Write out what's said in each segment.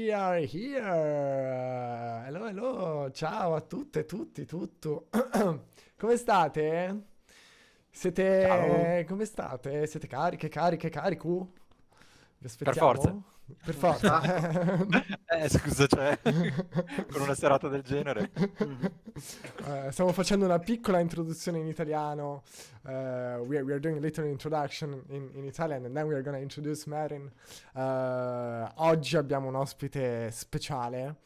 we are here. Hello, hello. Ciao a tutte, tutti, tutto. Come state? Ciao. Come state? Siete cariche, cariche, carico? Vi Per forza. aspettiamo? Per forza. Esatto. Scusa, cioè, con una serata del genere. Mhm. Stiamo facendo una piccola introduzione in italiano. We are doing a little introduction in Italian and then we are going to introduce Marin. Oggi abbiamo un ospite speciale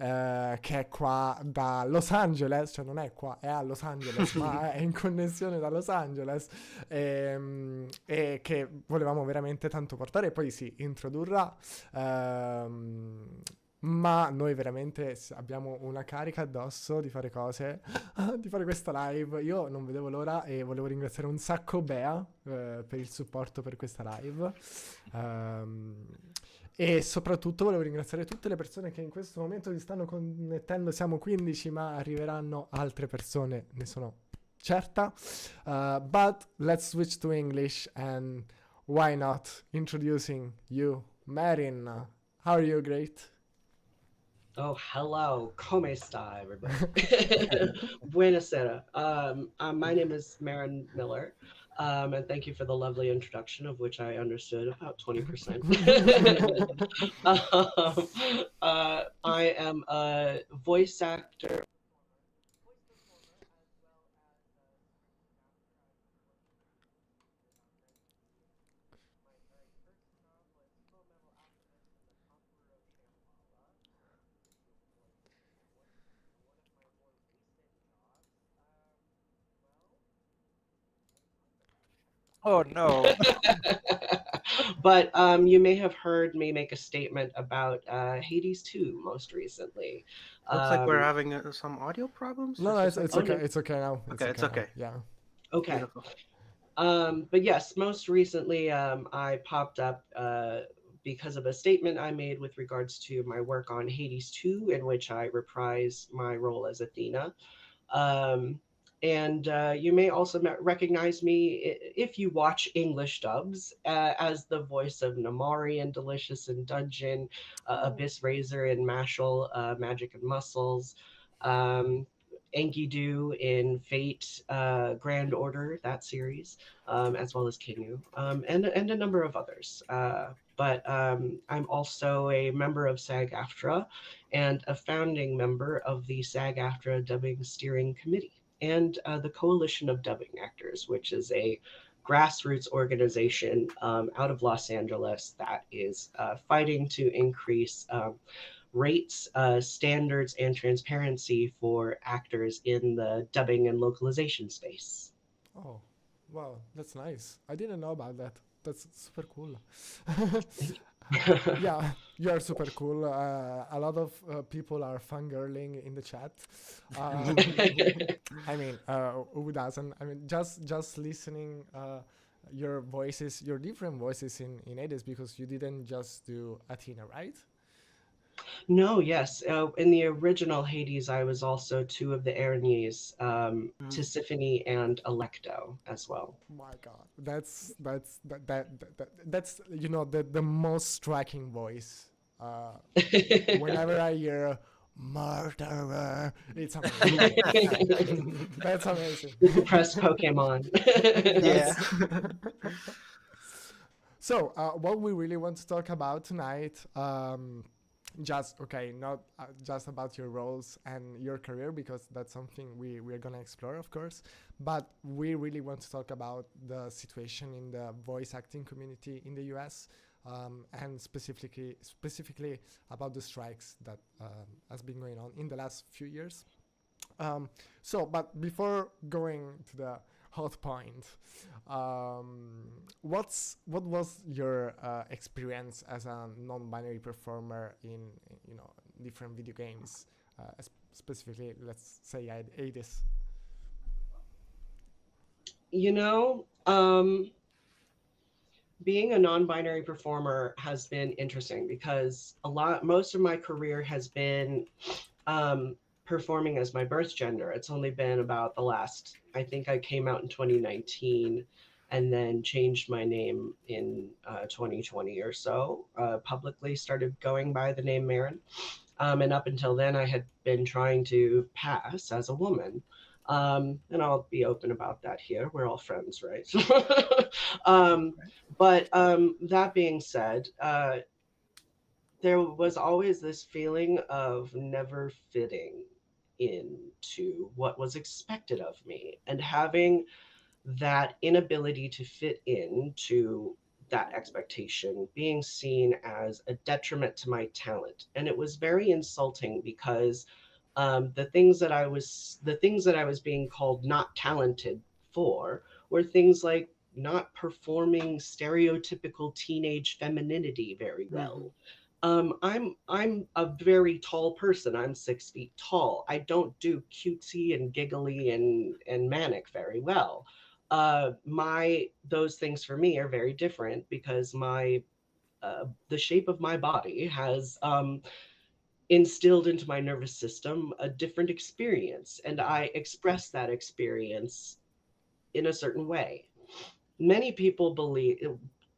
che è qua da Los Angeles, cioè non è qua, è a Los Angeles, ma è in connessione da Los Angeles e che volevamo veramente tanto portare e poi si introdurrà. Ma noi veramente abbiamo una carica addosso di fare cose, di fare questa live. Io non vedevo l'ora e volevo ringraziare un sacco Bea per il supporto per questa live. E soprattutto volevo ringraziare tutte le persone che in questo momento si stanno connettendo. Siamo 15, ma arriveranno altre persone, ne sono certa. But let's switch to English and why not introducing you, Marin. How are you? Great. Oh, hello. ¿Cómo está, everybody? Buenasera. My name is Marin Miller, and thank you for the lovely introduction, of which I understood about 20%. I am a voice actor. Oh no. But you may have heard me make a statement about Hades 2 most recently. Looks like we're having some audio problems. No, Is it's this okay. Oh, no. It's okay now. Okay, it's now. okay. Yeah. Okay. Beautiful. But yes, most recently I popped up because of a statement I made with regards to my work on Hades 2, in which I reprise my role as Athena. And you may also recognize me if you watch English dubs as the voice of Namari in Delicious in Dungeon, Abyss Razor in Mashal, Magic and Muscles, Enkidu in Fate, Grand Order, that series, as well as Kingu, and a number of others. But I'm also a member of SAG-AFTRA and a founding member of the SAG-AFTRA Dubbing Steering Committee and the Coalition of Dubbing Actors, which is a grassroots organization out of Los Angeles that is fighting to increase rates, standards, and transparency for actors in the dubbing and localization space. Oh, wow, that's nice. I didn't know about that. That's super cool. Yeah, you are super cool. A lot of people are fangirling in the chat. I mean, who doesn't? I mean, just listening your voices, your different voices in Hades, because you didn't just do Athena, right? No, yes. In the original Hades, I was also two of the Erinyes, Tisiphone and Electo as well. My God, that's you know the most striking voice. Whenever I hear murderer, it's amazing. That's amazing. The depressed Pokemon. Yeah. So, what we really want to talk about tonight, just okay, not just about your roles and your career, because that's something we're gonna explore, of course, but we really want to talk about the situation in the voice acting community in the US, and specifically about the strikes that has been going on in the last few years. But before going to the hot point, what was your experience as a non-binary performer in different video games, specifically, let's say Hades? Being a non-binary performer has been interesting because most of my career has been performing as my birth gender. It's only been about the last, I think I came out in 2019 and then changed my name in 2020 or so. Publicly started going by the name Marin. And up until then, I had been trying to pass as a woman. And I'll be open about that here. We're all friends, right? But that being said, there was always this feeling of never fitting into what was expected of me, and having that inability to fit into that expectation being seen as a detriment to my talent. And it was very insulting because the things that I was being called not talented for were things like not performing stereotypical teenage femininity very well. I'm a very tall person. I'm 6 feet tall. I don't do cutesy and giggly and manic very well. Those things for me are very different because the shape of my body has instilled into my nervous system a different experience, and I express that experience in a certain way. Many people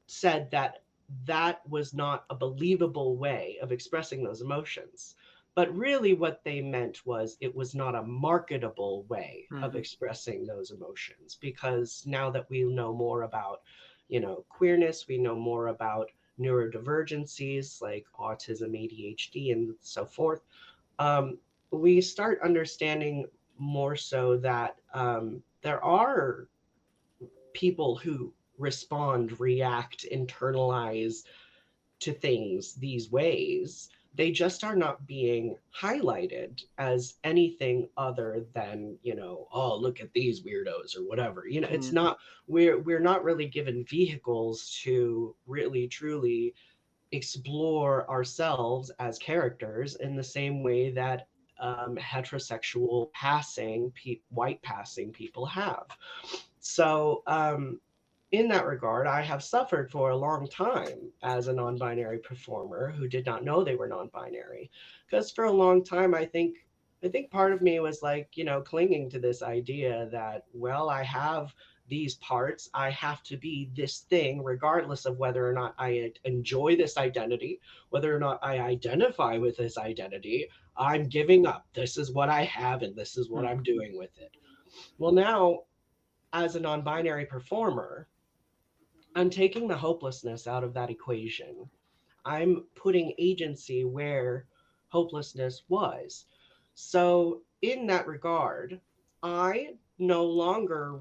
said that that was not a believable way of expressing those emotions. But really, what they meant was it was not a marketable way of expressing those emotions. Because now that we know more about, queerness, we know more about neurodivergencies like autism, ADHD, and so forth. We start understanding more so that there are people who respond, react, internalize to things these ways. They just are not being highlighted as anything other than, oh, look at these weirdos or whatever. It's not, we're not really given vehicles to really truly explore ourselves as characters in the same way that heterosexual white passing people have. So in that regard, I have suffered for a long time as a non-binary performer who did not know they were non-binary. Because for a long time, I think part of me was like, clinging to this idea that, well, I have these parts, I have to be this thing, regardless of whether or not I enjoy this identity, whether or not I identify with this identity. I'm giving up. This is what I have, and this is what I'm doing with it. Well, now, as a non-binary performer, I'm taking the hopelessness out of that equation. I'm putting agency where hopelessness was. So, in that regard, I no longer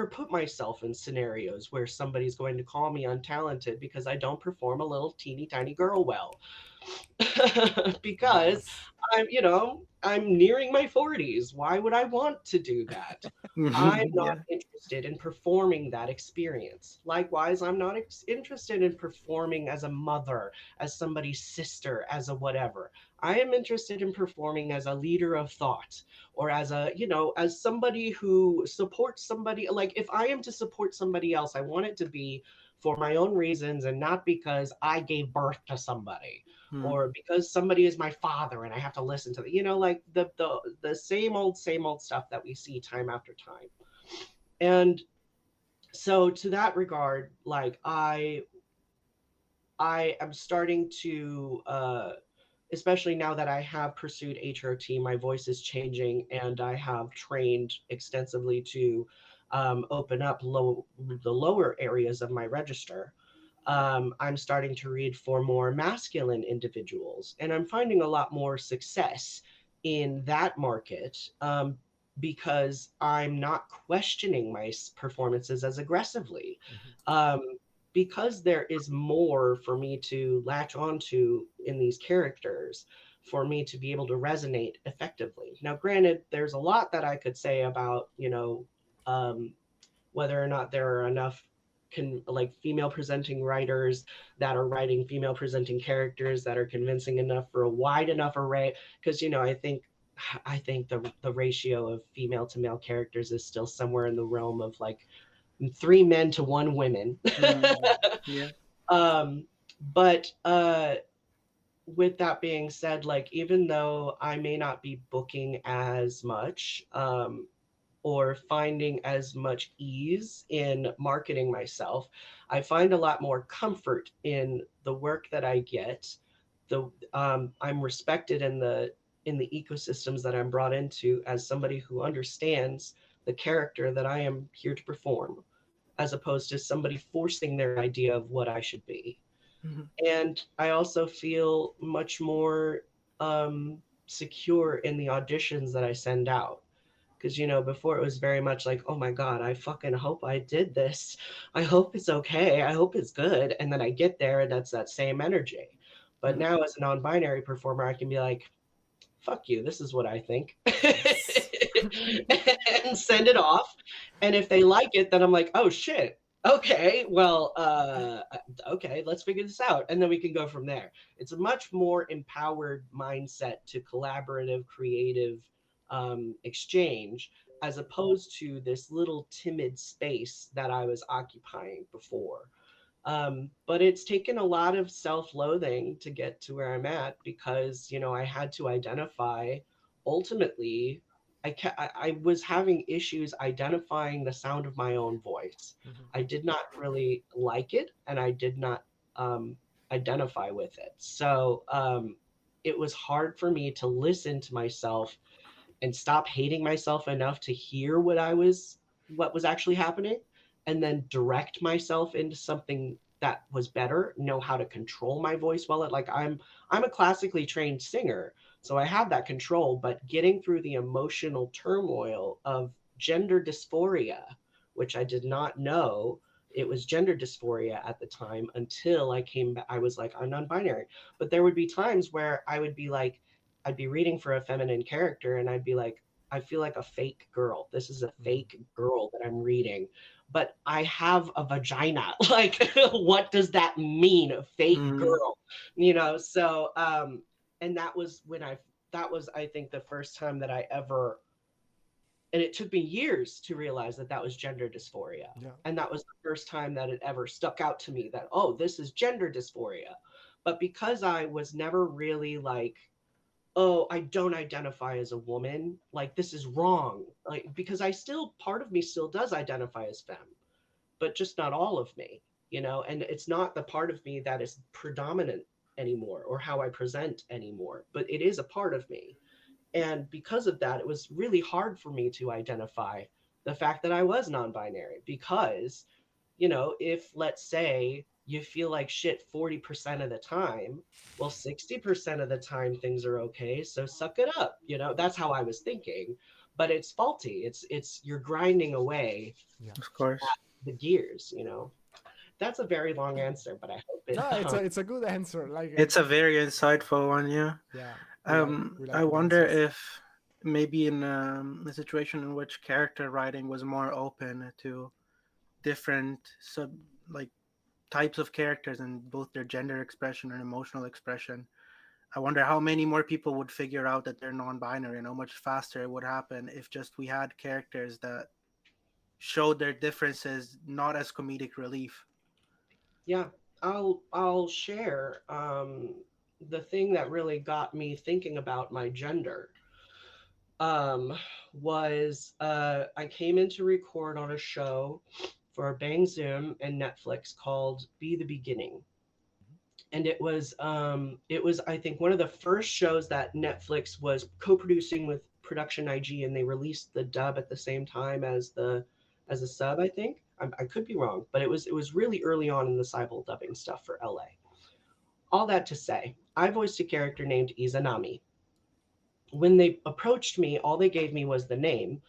put myself in scenarios where somebody's going to call me untalented because I don't perform a little teeny tiny girl well. Because I'm nearing my 40s. Why would I want to do that? I'm not interested in performing that experience. Likewise, I'm not interested in performing as a mother, as somebody's sister, as a whatever. I am interested in performing as a leader of thought, or as as somebody who supports somebody. Like, if I am to support somebody else, I want it to be for my own reasons and not because I gave birth to somebody. Or because somebody is my father and I have to listen to like the same old stuff that we see time after time. And so to that regard, like I am starting to especially now that I have pursued HRT, my voice is changing, and I have trained extensively to open up the lower areas of my register. I'm starting to read for more masculine individuals, and I'm finding a lot more success in that market because I'm not questioning my performances as aggressively. Because there is more for me to latch onto in these characters for me to be able to resonate effectively. Now, granted, there's a lot that I could say about, whether or not there are enough female presenting writers that are writing female presenting characters that are convincing enough for a wide enough array. Because, I think the ratio of female to male characters is still somewhere in the realm of like 3 men to 1 woman. But with that being said, like, even though I may not be booking as much, or finding as much ease in marketing myself. I find a lot more comfort in the work that I get. I'm respected in the ecosystems that I'm brought into as somebody who understands the character that I am here to perform, as opposed to somebody forcing their idea of what I should be. Mhm. And I also feel much more secure in the auditions that I send out. Because, before it was very much like, oh my God, I fucking hope I did this. I hope it's okay. I hope it's good. And then I get there and that's that same energy. But Mhm. now as a non binary performer, I can be like, fuck you, this is what I think. Yes. And send it off. And if they like it, then I'm like, oh shit. Okay, well, okay, let's figure this out. And then we can go from there. It's a much more empowered mindset to collaborative, creative exchange, as opposed to this little timid space that I was occupying before. But it's taken a lot of self-loathing to get to where I'm at because, I had to identify ultimately I was having issues identifying the sound of my own voice. Mhm. I did not really like it and I did not identify with it. So it was hard for me to listen to myself and stop hating myself enough to hear what was actually happening, and then direct myself into something that was better, know how to control my voice well. I'm a classically trained singer, so I have that control, but getting through the emotional turmoil of gender dysphoria, which I did not know it was gender dysphoria at the time until I came back. I was like, I'm non-binary. But there would be times where I would be like, I'd be reading for a feminine character and I'd be like, I feel like a fake girl. This is a Mhm. fake girl that I'm reading, but I have a vagina. Like, what does that mean? A fake Mhm. girl, So, and that was, I think, the first time that I ever, and it took me years to realize that that was gender dysphoria. Yeah. And that was the first time that it ever stuck out to me that, oh, this is gender dysphoria. But because I was never really like, oh, I don't identify as a woman, like this is wrong. Like, because part of me still does identify as femme, but just not all of me, and it's not the part of me that is predominant anymore or how I present anymore, but it is a part of me. And because of that, it was really hard for me to identify the fact that I was non-binary because, if let's say you feel like shit 40% of the time, well, 60% of the time things are okay, so suck it up. That's how I was thinking, but it's faulty. It's you're grinding away Yeah. Of course. the gears. That's a very long answer, but I hope it No, it's a good answer. Like It's a very insightful one, yeah. yeah, we like I good wonder answers. if maybe in a situation in which character writing was more open to different like types of characters and both their gender expression and emotional expression. I wonder how many more people would figure out that they're non-binary and how much faster it would happen if just we had characters that showed their differences not as comedic relief. Yeah, I'll share the thing that really got me thinking about my gender um, was I came in to record on a show for Bang Zoom and Netflix called Be the Beginning. And it was I think one of the first shows that Netflix was co-producing with Production IG, and they released the dub at the same time as a sub. I think I could be wrong, but it was really early on in the Cybil dubbing stuff for LA. All that to say, I voiced a character named Izanami. When they approached me, all they gave me was the name.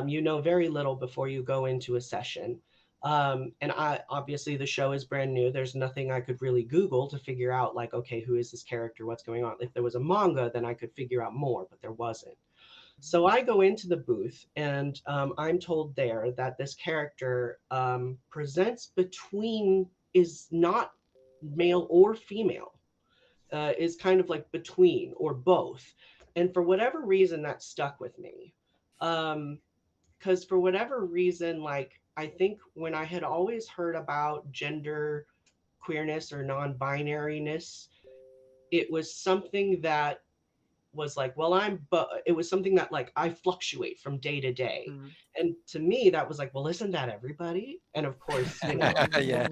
You know very little before you go into a session. And I obviously the show is brand new. There's nothing I could really Google to figure out like, okay, who is this character? What's going on? If there was a manga, then I could figure out more, but there wasn't. So I go into the booth and I'm told there that this character presents between is not male or female, is kind of like between or both. And for whatever reason, that stuck with me. Because for whatever reason, like, I think when I had always heard about gender queerness or non binariness, it was something that was like, well, but it was something that like I fluctuate from day to day. Mhm. And to me, that was like, well, isn't that everybody? And of course, you know, Yeah.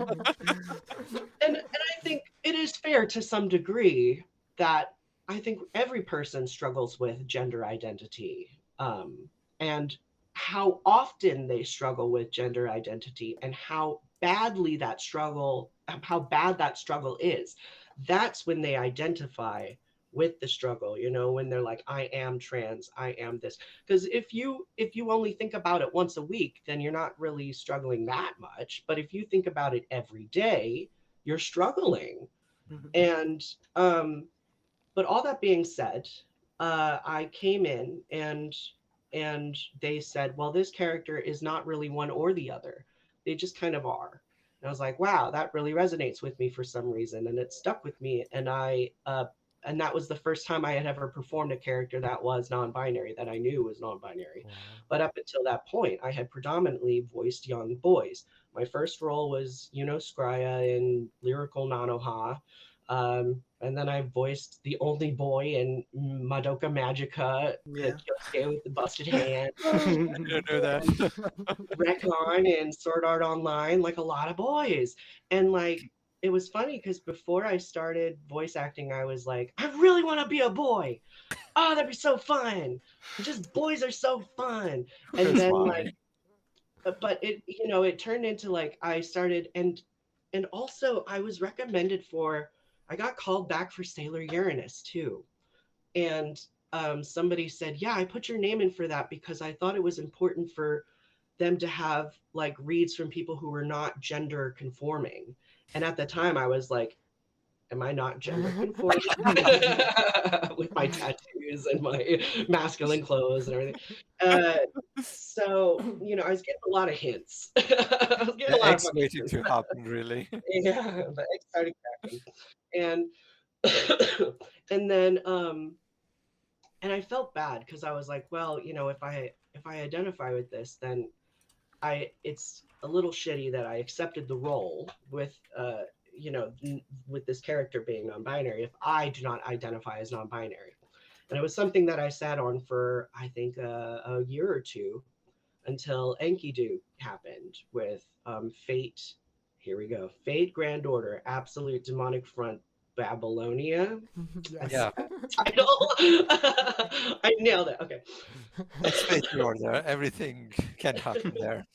and I think it is fair to some degree that I think every person struggles with gender identity, and how often they struggle with gender identity and how badly that struggle, how bad that struggle is. That's when they identify with the struggle, you know, when they're like, I am trans, I am this. Because if you only think about it once a week, then you're not really struggling that much. But if you think about it every day, you're struggling. Mhm. And but all that being said, I came in and they said, well, this character is not really one or the other. They just kind of are. And I was like, wow, that really resonates with me for some reason, and it stuck with me. And that was the first time I had ever performed a character that was non-binary, that I knew was non-binary. Wow. But up until that point, I had predominantly voiced young boys. My first role was Scrya in Lyrical Nanoha. And then I voiced the only boy in Madoka Magica, the Yeah. Kyosuke with the busted hand, I didn't know that. Recon and Sword Art Online, like a lot of boys. And like, it was funny because before I started voice acting, I was like, I really want to be a boy. Oh, that'd be so fun. Just boys are so fun. And That's then why. like, but it, you know, it turned into like I started, and also I was recommended for, I got called back for Sailor Uranus too. And somebody said, yeah, I put your name in for that because I thought it was important for them to have like reads from people who were not gender conforming. And at the time I was like, am I not gender conforming with my tattoos and my masculine clothes and everything? Uh, so, you know, I was getting a lot of hints. I was getting a The lot of X fucking waiting hints. to happen, really. Yeah, the egg started cracking. And and then and I felt bad because I was like, well, you know, if I identify with this, then it's a little shitty that I accepted the role with you know, with this character being non-binary if I do not identify as non-binary. And it was something that I sat on for I think a year or two until Enkidu happened with Fate. Here we go. Fate Grand Order, Absolute Demonic Front, Babylonia. I Yes. think Yeah, that's the title. I nailed it. Okay. it's fate order. Everything can happen there.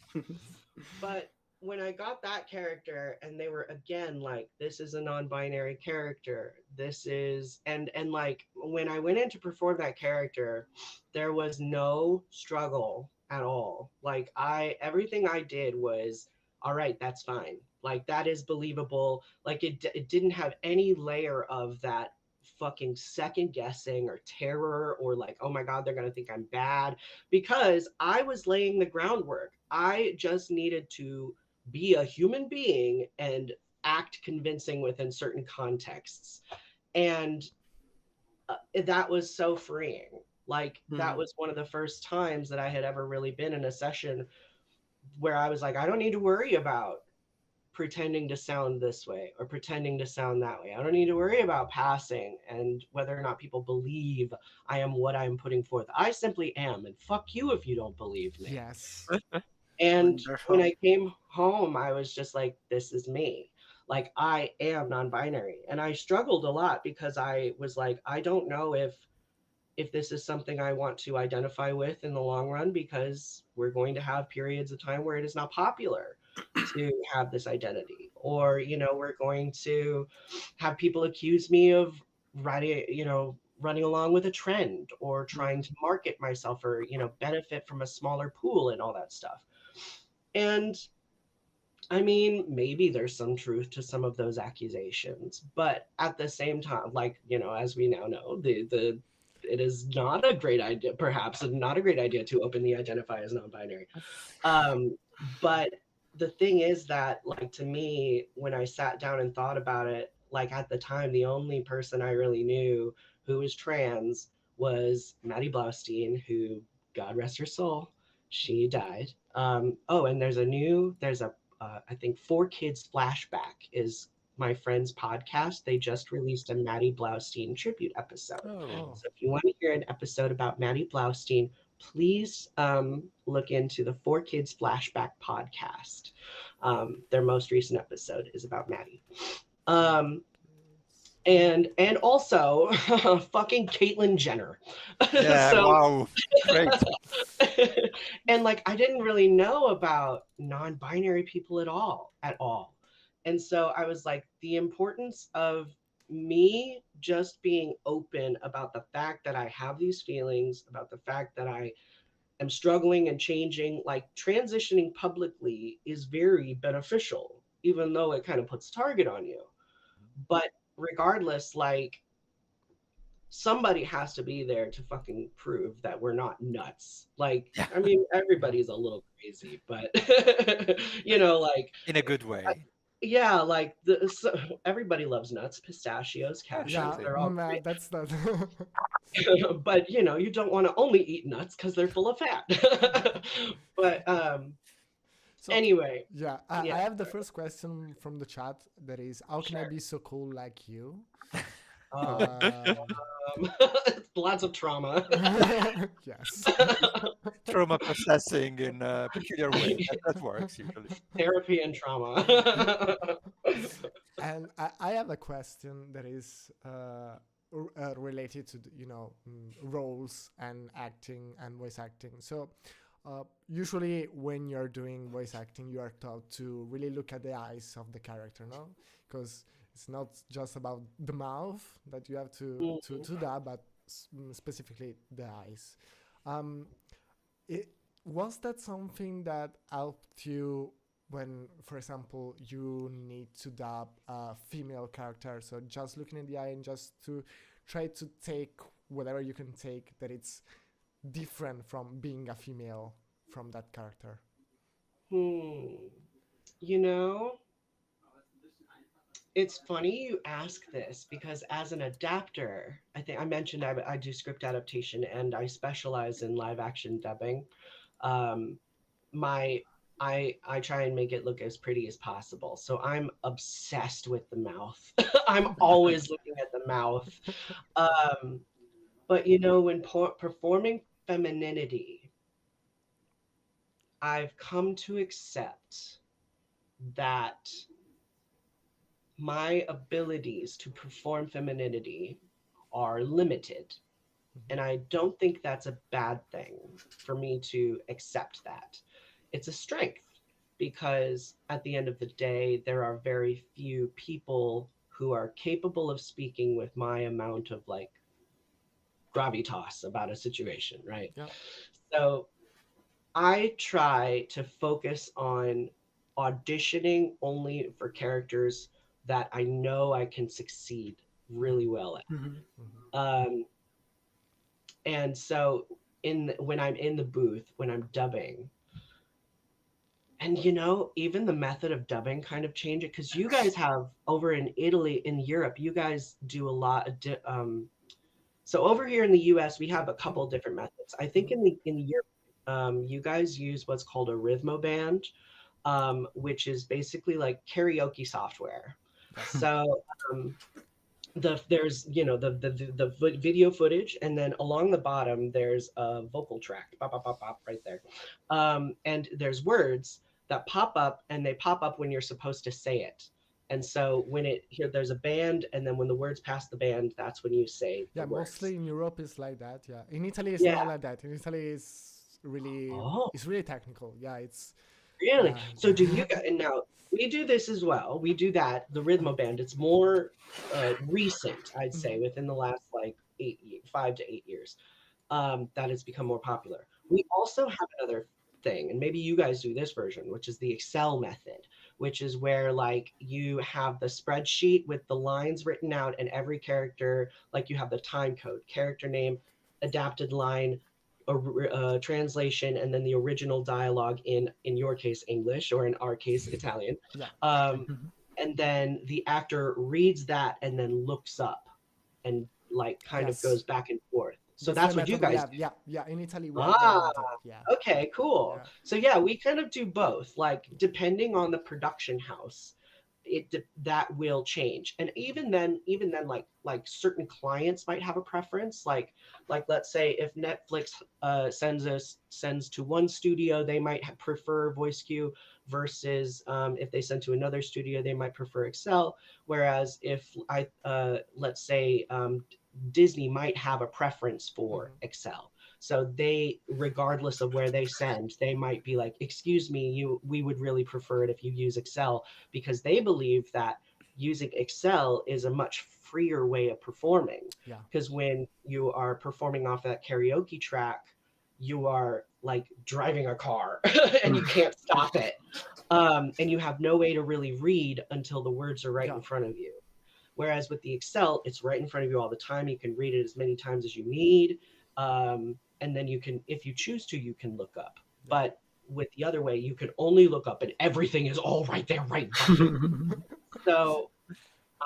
But when I got that character and they were again like, this is a non-binary character, this is, and like when I went in to perform that character, there was no struggle at all. Like everything I did was, all right, that's fine. Like that is believable. Like it didn't have any layer of that fucking second guessing or terror or like, oh my God, they're gonna think I'm bad, because I was laying the groundwork. I just needed to be a human being and act convincing within certain contexts. And that was so freeing. Like, that was one of the first times that I had ever really been in a session where I was like, I don't need to worry about pretending to sound this way or pretending to sound that way. I don't need to worry about passing and whether or not people believe I am what I'm putting forth. I simply am, and fuck you if you don't believe me. Yes. And when Wonderful. I came home, I was just like, this is me. Like, I am non-binary. And I struggled a lot because I was like, I don't know if this is something I want to identify with in the long run, because we're going to have periods of time where it is not popular to have this identity. Or, you know, we're going to have people accuse me of writing, you know, running along with a trend or trying to market myself or, you know, benefit from a smaller pool and all that stuff. And I mean, maybe there's some truth to some of those accusations, but at the same time, like, you know, as we now know, the it is not a great idea, perhaps not a great idea to openly identify as non-binary. Um, but the thing is that, like, to me, when I sat down and thought about it, like at the time, the only person I really knew who was trans was Maddie Blaustein, who, God rest her soul, she died. Oh, and there's a I think 4 Kids flashback is my friend's podcast, they just released a Maddie Blaustein tribute episode. Oh. So if you want to hear an episode about Maddie Blaustein, please look into the 4Kids Flashback podcast. Their most recent episode is about Maddie. And also fucking Caitlyn Jenner. Yeah, wow. Great. And like I didn't really know about non-binary people at all. And so I was like, the importance of me just being open about the fact that I have these feelings, about the fact that I am struggling and changing, like transitioning publicly is very beneficial, even though it kind of puts a target on you. But regardless, like somebody has to be there to fucking prove that we're not nuts. Like, Yeah. I mean, everybody's a little crazy, but you know, like In a good way. yeah, like everybody loves nuts, pistachios, cashews, Yeah, they're all great. that's not. But you know, you don't want to only eat nuts because they're full of fat. But So, anyway, yeah, yeah. I have the first question from the chat. That is, how can I be so cool like you? lots of trauma. Yes. Trauma processing in a peculiar way. That works usually. Therapy and trauma. And I have a question that is related to roles and acting and voice acting. So usually when you're doing voice acting, you are taught to really look at the eyes of the character, no? Because it's not just about the mouth that you have to dub, but specifically the eyes. Was that something that helped you when, for example, you need to dub a female character? So just looking in the eye and just to try to take whatever you can take that it's different from being a female from that character. You know, it's funny you ask this because as an adapter, I think I mentioned I do script adaptation and I specialize in live action dubbing. I try and make it look as pretty as possible. So I'm obsessed with the mouth. I'm always looking at the mouth. But you know, when performing femininity, I've come to accept that my abilities to perform femininity are limited. And I don't think that's a bad thing for me to accept that. It's a strength because at the end of the day, there are very few people who are capable of speaking with my amount of like gravitas about a situation, right? Yeah. So I try to focus on auditioning only for characters that I know I can succeed really well at. And so when I'm in the booth, when I'm dubbing, and you know, even the method of dubbing kind of change it because you guys have over in Italy, in Europe, you guys do a lot of so over here in the US, we have a couple different methods. I think in Europe, you guys use what's called a Rhythmoband, which is basically like karaoke software. So there's the video footage, and then along the bottom there's a vocal track, bop, bop, bop, bop, right there, and there's words that pop up, and they pop up when you're supposed to say it. And so when there's a band, and then when the words pass the band, that's when you say the words. Mostly in Europe it's like that. Yeah, in Italy it's not like that. In Italy it's really technical. Yeah, it's really. So do you guys? And now we do this as well. We do that. The Rhythmoband. It's more recent, I'd say, within the last like 5 to 8 years, that it's become more popular. We also have another thing, and maybe you guys do this version, which is the Excel method, which is where like you have the spreadsheet with the lines written out, and every character, like you have the time code, character name, adapted line, translation, and then the original dialogue in your case English, or in our case Italian. And then the actor reads that and then looks up and like kind of goes back and forth. So that's what you guys do. Yeah, in Italy. Okay, cool. So yeah, we kind of do both. Like depending on the production house, that will change. And even then, like certain clients might have a preference. Like let's say if Netflix sends to one studio, they might prefer voice cue, versus if they send to another studio, they might prefer Excel. Whereas if let's say Disney might have a preference for Excel. So they, regardless of where they send, they might be like, excuse me, we would really prefer it if you use Excel, because they believe that using Excel is a much freer way of performing. Yeah. Because when you are performing off that karaoke track, you are like driving a car and you can't stop it. And you have no way to really read until the words are right in front of you. Whereas with the Excel, it's right in front of you all the time. You can read it as many times as you need. And then you can, if you choose to, you can look up. But with the other way, you can only look up and everything is all right there, right in front of you. So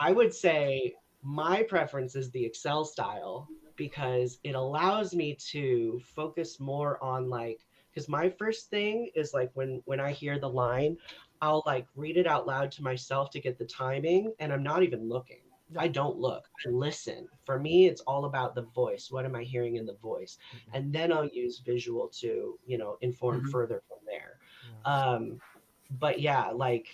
I would say my preference is the Excel style, because it allows me to focus more on like, because my first thing is like when I hear the line, I'll like read it out loud to myself to get the timing, and I'm not even looking. I don't look, I listen. For me, it's all about the voice. What am I hearing in the voice? And then I'll use visual to, inform further from there. But yeah, like,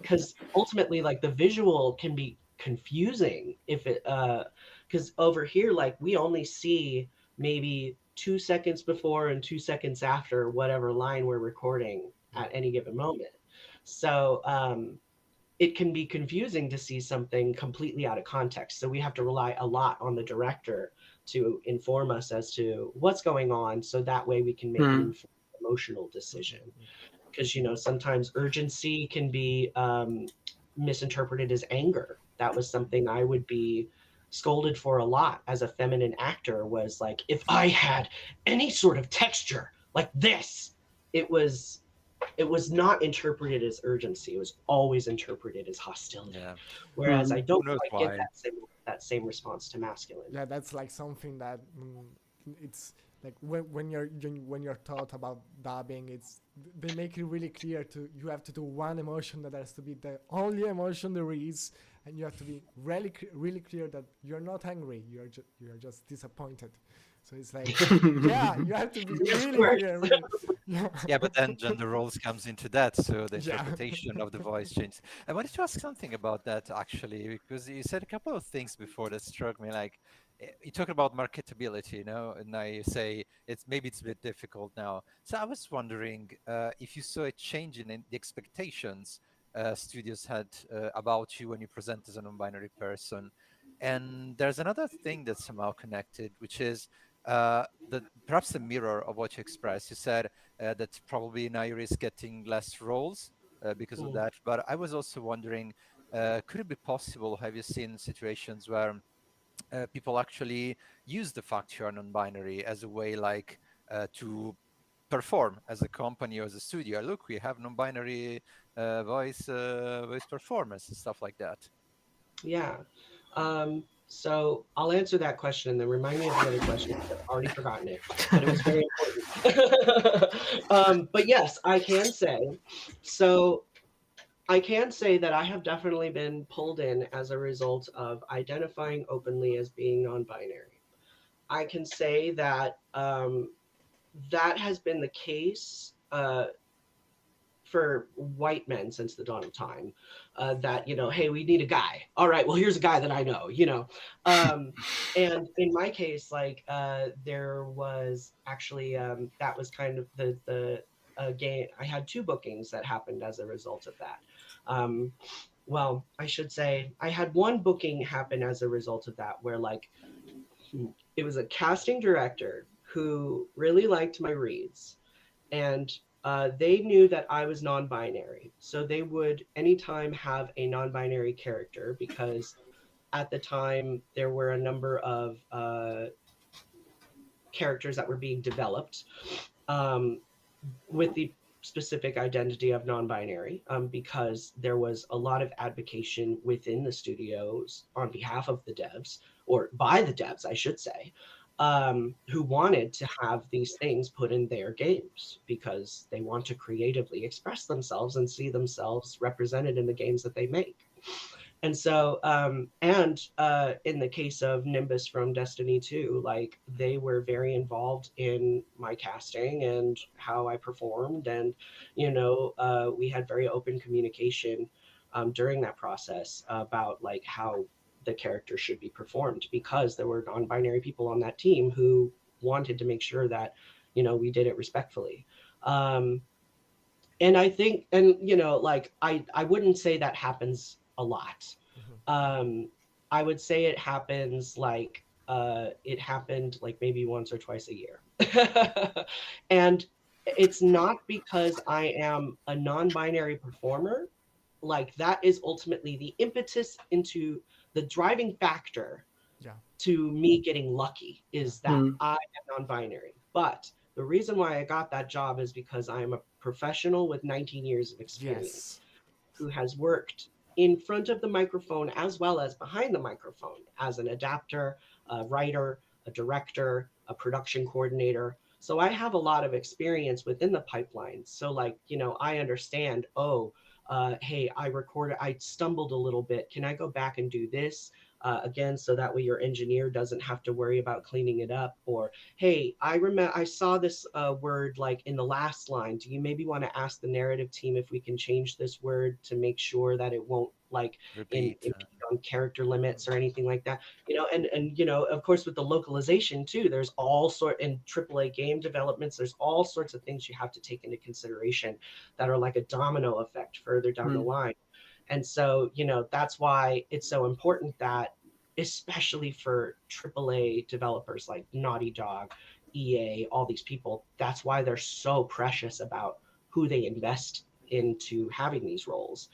because ultimately, like, the visual can be confusing if it, because over here, like, we only see maybe 2 seconds before and 2 seconds after whatever line we're recording at any given moment. So, it can be confusing to see something completely out of context. So we have to rely a lot on the director to inform us as to what's going on, so that way we can make an informed emotional decision. Because, sometimes urgency can be misinterpreted as anger. That was something I would be scolded for a lot as a feminine actor, was like, if I had any sort of texture like this, it was not interpreted as urgency. It was always interpreted as hostility. Yeah. Whereas I don't knows quite why? get that same response to masculine. Yeah, that's like something that it's like when you're taught about dubbing, they make it really clear you have to do one emotion that has to be the only emotion there is, and you have to be really clear that you're not angry, you're just disappointed. So it's like, yeah, you have to be really clear. Really, Yeah, but then gender roles comes into that, so the Yeah. interpretation of the voice changes. I wanted to ask something about that actually, because you said a couple of things before that struck me. Like, you talk about marketability, and now you say maybe it's a bit difficult now. So I was wondering if you saw a change in the expectations studios had about you when you present as a non-binary person. And there's another thing that's somehow connected, which is perhaps a mirror of what you expressed. You said that probably now you're getting less roles because of that. But I was also wondering, could it be possible, have you seen situations where people actually use the fact you are non-binary as a way like to perform as a company or as a studio? Look, we have non-binary voice performance and stuff like that. Yeah. So I'll answer that question and then remind me of the other question. I've already forgotten it, but it was very important. But yes, I can say. So I can say that I have definitely been pulled in as a result of identifying openly as being non-binary. I can say that that has been the case for white men since the dawn of time. That, hey, we need a guy. All right, well, here's a guy that I know, and in my case, like there was actually that was kind of the game. I had 2 bookings that happened as a result of that. Well, I should say I had 1 booking happen as a result of that, where like it was a casting director who really liked my reads, and they knew that I was non-binary. So they would anytime have a non-binary character, because at the time there were a number of characters that were being developed with the specific identity of non-binary, because there was a lot of advocacy within the studios on behalf of the devs, or by the devs, I should say, who wanted to have these things put in their games because they want to creatively express themselves and see themselves represented in the games that they make. And so, in the case of Nimbus from Destiny 2, like they were very involved in my casting and how I performed. And, we had very open communication during that process about like how the character should be performed, because there were non-binary people on that team who wanted to make sure that, we did it respectfully. Um, and I think, and like I wouldn't say that happens a lot. Mhm. um I would say it happened like maybe once or twice a year. And it's not because I am a non-binary performer. Like that is ultimately the impetus into the driving factor Yeah. to me getting lucky, Yeah. is that I am non-binary. But the reason why I got that job is because I am a professional with 19 years of experience Yes. who has worked in front of the microphone as well as behind the microphone as an adapter, a writer, a director, a production coordinator. So I have a lot of experience within the pipeline. So like, I understand, oh, hey, I stumbled a little bit. Can I go back and do this? Again, so that way your engineer doesn't have to worry about cleaning it up. Or, hey, I saw this word like in the last line. Do you maybe want to ask the narrative team if we can change this word to make sure that it won't like Repeat. impede on character limits or anything like that? And of course with the localization too, there's all sort in AAA game developments, there's all sorts of things you have to take into consideration that are like a domino effect further down the line. And so, that's why it's so important that, especially for AAA developers like Naughty Dog, EA, all these people, that's why they're so precious about who they invest into having these roles.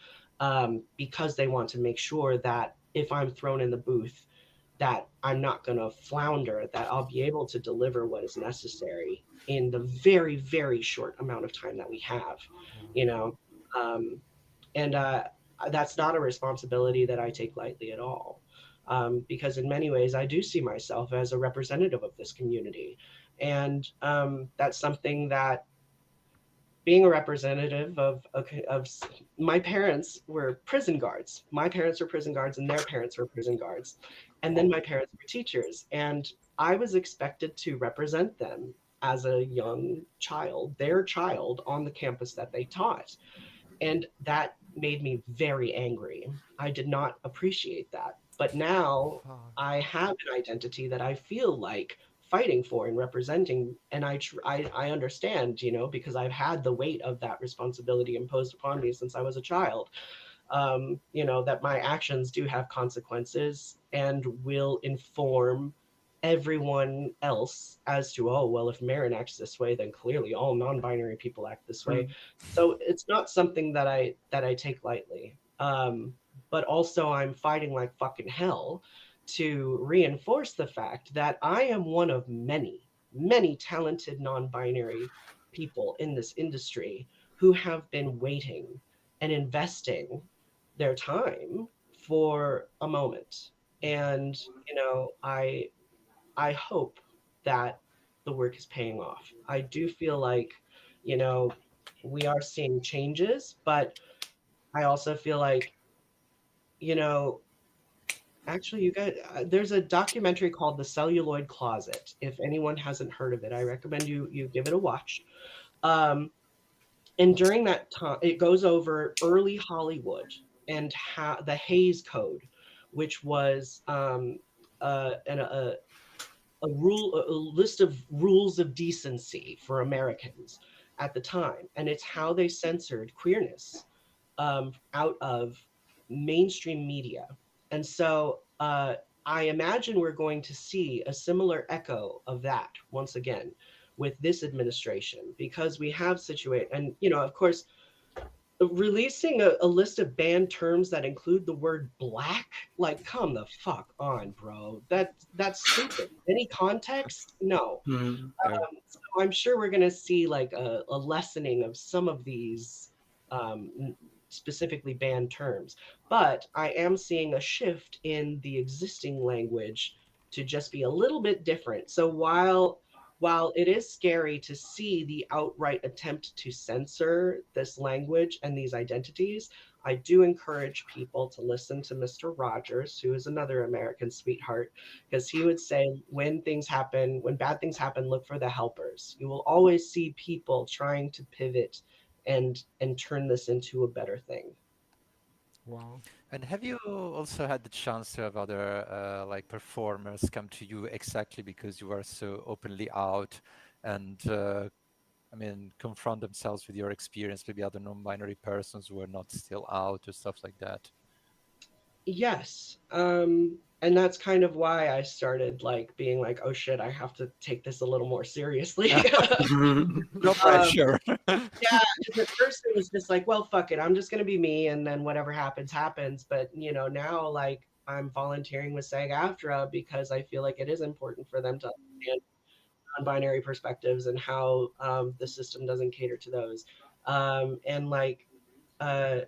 Because they want to make sure that if I'm thrown in the booth, that I'm not going to flounder, that I'll be able to deliver what is necessary in the very, very short amount of time that we have, you know. Um, and That's not a responsibility that I take lightly at all, because in many ways I do see myself as a representative of this community. And that's something that, being a representative of my parents were prison guards. My parents were prison guards and their parents were prison guards. And then my parents were teachers. And I was expected to represent them as a young child, their child on the campus that they taught. And that made me very angry. I did not appreciate that. But now Fuck. I have an identity that I feel like fighting for and representing, and I understand, because I've had the weight of that responsibility imposed upon me since I was a child. That my actions do have consequences and will inform everyone else as to, oh, well, if Marin acts this way, then clearly all non-binary people act this way. So it's not something that I take lightly. But also I'm fighting like fucking hell to reinforce the fact that I am one of many, many talented non-binary people in this industry who have been waiting and investing their time for a moment. And I hope that the work is paying off. I do feel like, you know we are seeing changes, but I also feel like, you know actually, you guys, there's a documentary called The Celluloid Closet. If anyone hasn't heard of it, I recommend you give it a watch. um and during that time, it goes over early Hollywood and how the Hays Code, which was a list of rules of decency for Americans at the time, and it's how they censored queerness out of mainstream media. And so I imagine we're going to see a similar echo of that once again with this administration, because we have situated, and of course, releasing a list of banned terms that include the word black, like, come the fuck on, bro. That's stupid. Any context? No. So I'm sure we're going to see like a lessening of some of these specifically banned terms. But I am seeing a shift in the existing language to just be a little bit different. So while while it is scary to see the outright attempt to censor this language and these identities, I do encourage people to listen to Mr. Rogers, who is another American sweetheart, because he would say, when things happen, when bad things happen, look for the helpers. You will always see people trying to pivot and turn this into a better thing. Wow. And have you also had the chance to have other like performers come to you exactly because you are so openly out and I mean confront themselves with your experience, maybe other non-binary persons who are not still out or stuff like that? Yes. And that's kind of why I started like being like, oh shit, I have to take this a little more seriously. No pressure. Yeah, because at first it was just like, well, fuck it, I'm just gonna be me, and then whatever happens, happens. But you know, now like I'm volunteering with SAG-AFTRA because I feel like it is important for them to understand non-binary perspectives and how the system doesn't cater to those. And like, uh,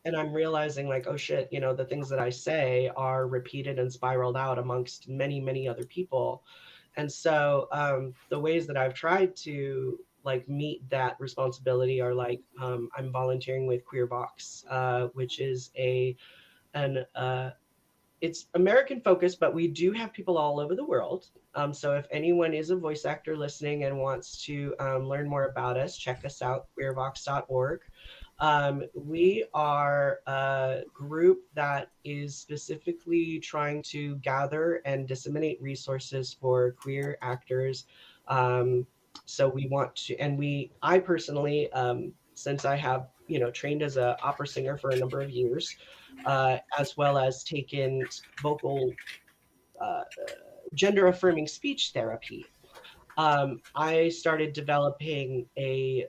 and I'm realizing like, oh shit, you know, the things that I say are repeated and spiraled out amongst many, many other people. And so the ways that I've tried to like meet that responsibility are like I'm volunteering with Queer Vox, which is an it's American focused, but we do have people all over the world. So if anyone is a voice actor listening and wants to learn more about us, check us out, queervox.org. We are a group that is specifically trying to gather and disseminate resources for queer actors. So we want to, and I personally, since I have, you know, trained as an opera singer for a number of years, as well as taken vocal uh, gender affirming speech therapy. I started developing a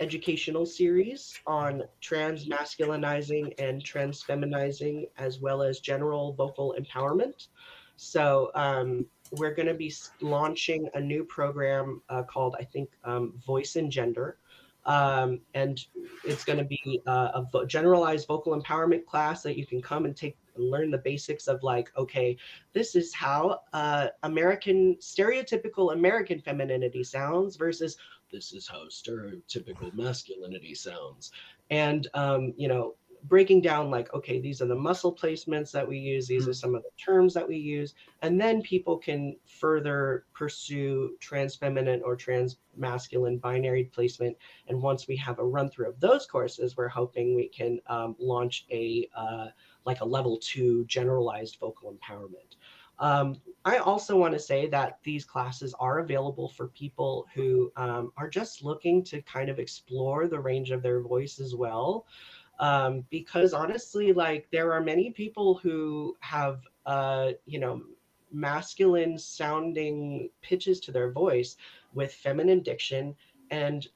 educational series on trans masculinizing and trans feminizing, as well as general vocal empowerment. So we're going to be launching a new program called, I think, Voice and Gender. And it's going to be a generalized vocal empowerment class that you can come and take and learn the basics of like, okay, this is how stereotypical American femininity sounds versus this is how stereotypical masculinity sounds. And, you know, breaking down like, okay, these are the muscle placements that we use, these are some of the terms that we use, and then people can further pursue trans feminine or trans masculine binary placement. And once we have a run through of those courses, we're hoping we can launch a like a level 2 generalized vocal empowerment. I also want to say that these classes are available for people who are just looking to kind of explore the range of their voice as well. Because honestly, like there are many people who have, you know, masculine sounding pitches to their voice with feminine diction and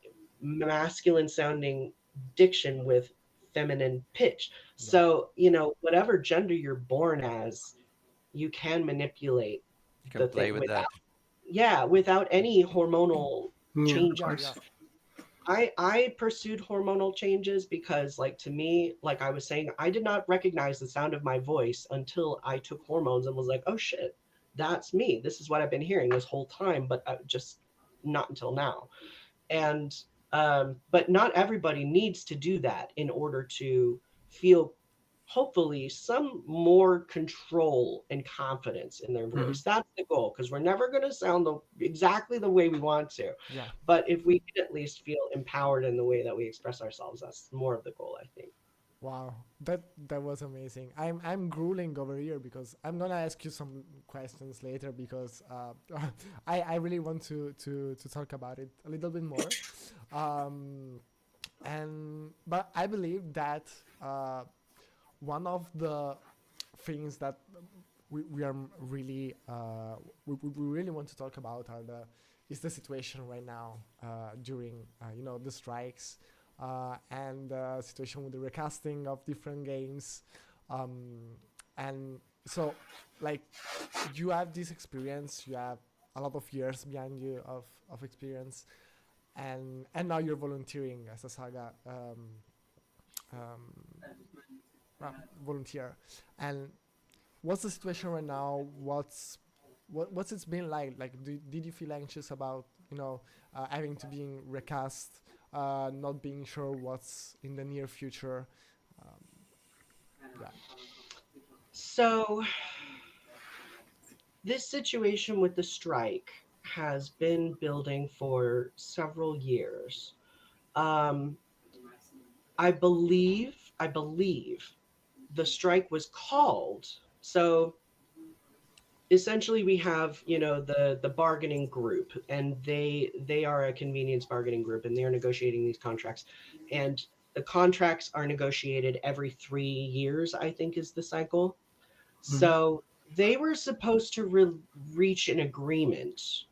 masculine sounding diction with feminine pitch. So, you know, whatever gender you're born as, you can manipulate You can the play thing with without, that. yeah, without any hormonal Yeah, of changes. Yeah, course. yeah. I pursued hormonal changes because like to me, like I was saying, I did not recognize the sound of my voice until I took hormones and was like, oh shit, that's me. This is what I've been hearing this whole time, but just not until now. And but not everybody needs to do that in order to feel hopefully some more control and confidence in their voice. That's the goal, because we're never going to sound exactly the way we want to, Yeah. but if we can at least feel empowered in the way that we express ourselves, that's more of the goal, I think. Wow, that was amazing. I'm grueling over here because I'm gonna ask you some questions later because I really want to talk about it a little bit more, um, and but I believe that one of the things that we are really we really want to talk about are the is the situation right now during you know the strikes and the situation with the recasting of different games um, and so like you have this experience, you have a lot of years behind you of experience, and now you're volunteering as a saga um, volunteer. And what's the situation right now? What's what's it's been like? Like, did you feel anxious about, having to being recast, not being sure what's in the near future? Um, yeah. So this situation with the strike has been building for several years. Um, I believe the strike was called. So essentially we have, the bargaining group, and they are a convenience bargaining group, and they're negotiating these contracts. And the contracts are negotiated every 3 years, I think is the cycle. Mhm. So they were supposed to reach an agreement,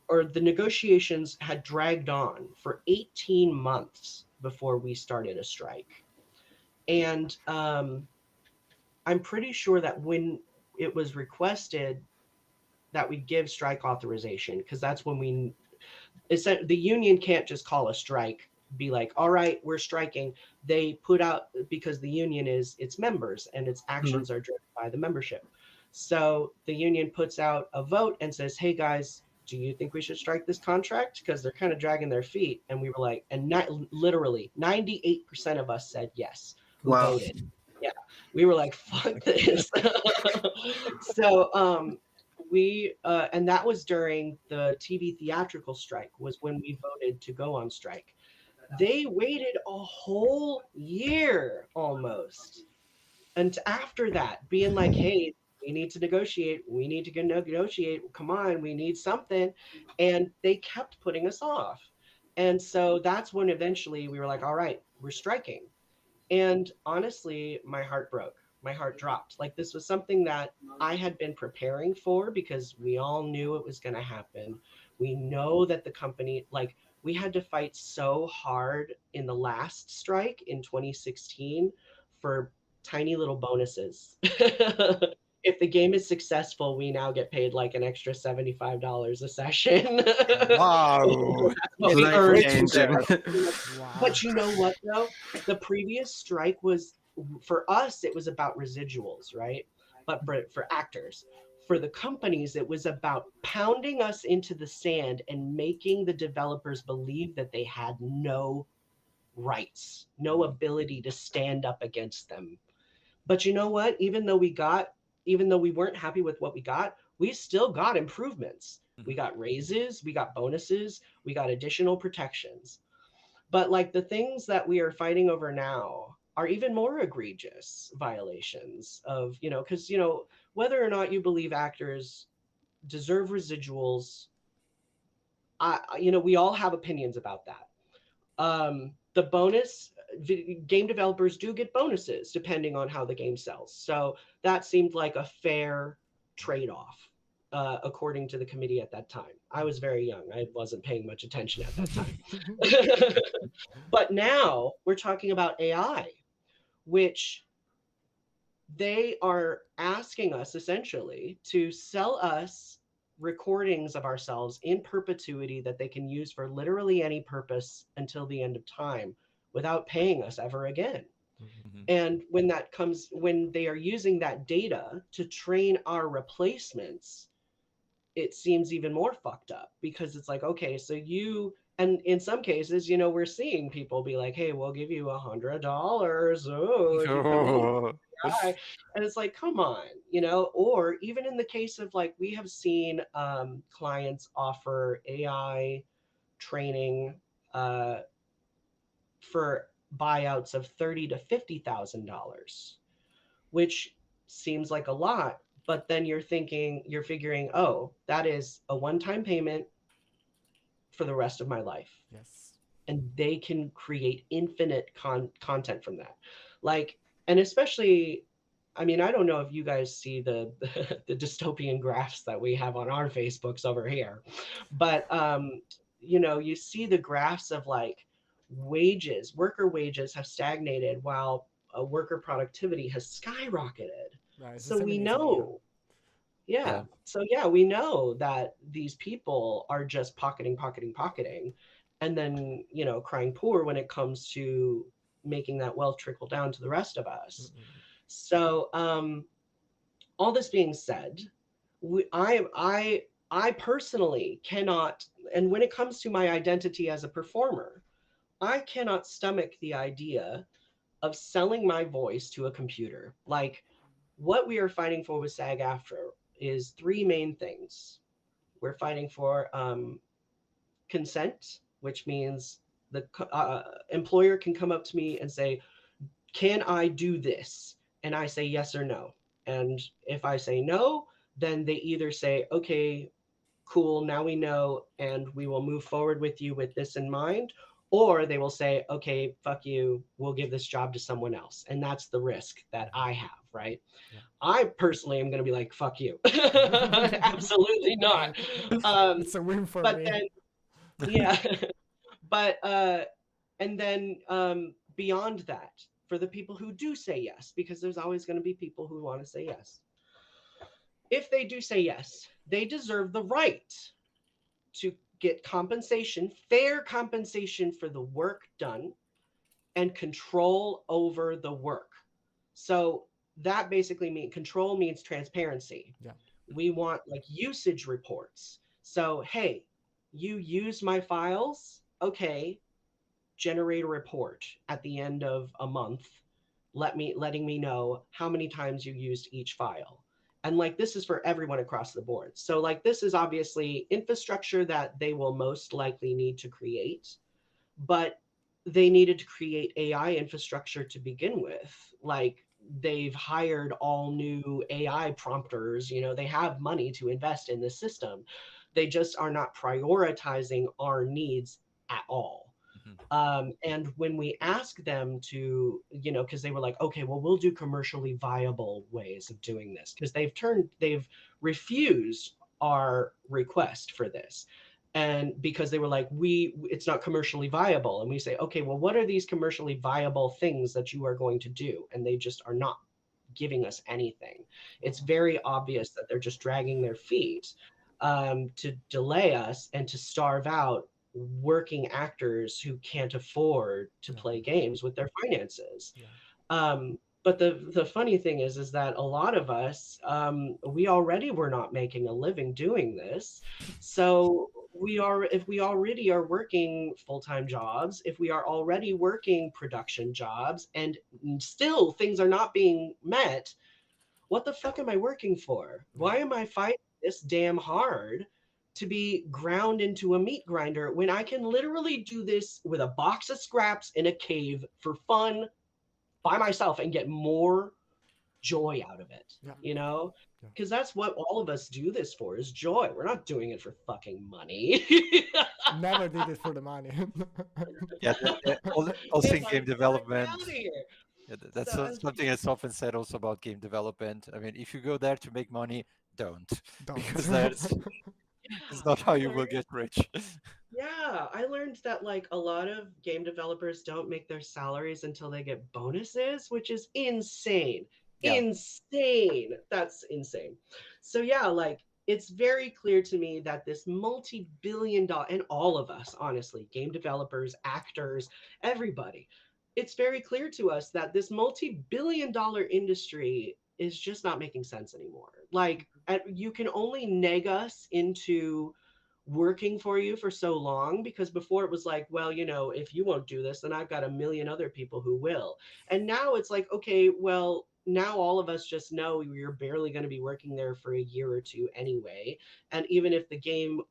or the negotiations had dragged on for 18 months before we started a strike. And I'm pretty sure that when it was requested that we give strike authorization, because that's when the union can't just call a strike, be like, all right, we're striking. They put out, because the union is its members and its Mhm. actions are driven by the membership. So the union puts out a vote and says, hey guys, do you think we should strike this contract? Because they're kind of dragging their feet. And we were like, and not literally 98% of us said yes, who Wow. voted. Yeah. We were like, fuck this. So we and that was during the TV theatrical strike, was when we voted to go on strike. They waited a whole year almost, and after that being like, hey, we need to negotiate, we need to go negotiate, come on, we need something. And they kept putting us off. And so that's when eventually we were like, all right, we're striking. And honestly, my heart broke. My heart dropped. Like, this was something that I had been preparing for, because we all knew it was going to happen. We know that the company, like, we had to fight so hard in the last strike in 2016 for tiny little bonuses. If the game is successful, we now get paid like an extra $75 a session. Wow. That's what we Life earned. changing. Wow. But you know what, though? The previous strike was, for us, it was about residuals, right? But for actors, for the companies, it was about pounding us into the sand and making the developers believe that they had no rights, no ability to stand up against them. But you know what? Even though we weren't happy with what we still got improvements. We got raises, we got bonuses, we got additional protections. But like, the things that we are fighting over now are even more egregious violations of, because, whether or not you believe actors deserve residuals, we all have opinions about that. The bonus, game developers do get bonuses depending on how the game sells. So that seemed like a fair trade-off, according to the committee at that time. I was very young. I wasn't paying much attention at that time. But now we're talking about AI, which they are asking us essentially to sell us recordings of ourselves in perpetuity that they can use for literally any purpose until the end of time without paying us ever again. Mhm. And when they are using that data to train our replacements, it seems even more fucked up, because it's like, okay, so and in some cases, we're seeing people be like, hey, we'll give you $100, if you come in. Oh. And it's like, come on, or even in the case of, like, we have seen clients offer AI training uh, for buyouts of $30,000 to $50,000, which seems like a lot. But then you're figuring, oh, that is a one-time payment for the rest of my life. Yes. And they can create infinite content from that. Like, and especially, I mean, I don't know if you guys see the the dystopian graphs that we have on our Facebooks over here, but you see the graphs of, like, worker wages have stagnated while worker productivity has skyrocketed. Right. It's So we disseminating. Yeah. know, yeah. Yeah. So yeah, we know that these people are just pocketing, and then, crying poor when it comes to making that wealth trickle down to the rest of us. Mm-mm. So all this being said, I personally cannot, and when it comes to my identity as a performer, I cannot stomach the idea of selling my voice to a computer. Like, what we are fighting for with SAG-AFTRA is three main things. We're fighting for consent, which means the employer can come up to me and say, can I do this? And I say yes or no. And if I say no, then they either say, okay, cool, now we know, and we will move forward with you with this in mind. Or they will say, okay, fuck you, we'll give this job to someone else. And that's the risk that I have, right? Yeah. I personally am going to be like, fuck you. Absolutely not. It's a win for But me. then, yeah. But, and then beyond that, for the people who do say yes, because there's always going to be people who want to say yes. If they do say yes, they deserve the right to get compensation, fair compensation for the work done, and control over the work. So that basically means control means transparency. Yeah. We want like usage reports. So, hey, you use my files. Okay, generate a report at the end of a month, letting me know how many times you used each file. And like this is for everyone across the board. So like this is obviously infrastructure that they will most likely need to create, but they needed to create AI infrastructure to begin with. Like they've hired all new AI prompters, you know, they have money to invest in this system. They just are not prioritizing our needs at all. And when we ask them to, you know, because they were like, okay, well, we'll do commercially viable ways of doing this, because they've refused our request for this. And because they were like, it's not commercially viable. And we say, okay, well, what are these commercially viable things that you are going to do? And they just are not giving us anything. It's very obvious that they're just dragging their feet to delay us and to starve out working actors who can't afford to play games with their finances. But the funny thing is that a lot of us, we already were not making a living doing this. So if we already are working full-time jobs, if we are already working production jobs and still things are not being met, what the fuck am I working for? Why am I fighting this damn hard to be ground into a meat grinder when I can literally do this with a box of scraps in a cave for fun by myself and get more joy out of it, you know? Because that's what all of us do this for, is joy. We're not doing it for fucking money. Never did it for the money. Yeah, also in game Like, development. get out of here. Yeah, that's So, something that's often said also about game development. I mean, if you go there to make money, don't. Because that's it's not how you will get rich. yeah, I learned that like a lot of game developers don't make their salaries until they get bonuses, which is insane. Yeah. Insane. That's insane. So yeah, like it's very clear to me that this multi-billion dollar, and all of us, honestly, game developers, actors, everybody, it's very clear to us that this multi-billion dollar industry is just not making sense anymore. Like you can only neg us into working for you for so long, because before it was like, well, you know, if you won't do this, then I've got a million other people who will. And now it's like, okay, well, now all of us just know you're barely going to be working there for a year or two anyway. And even if the game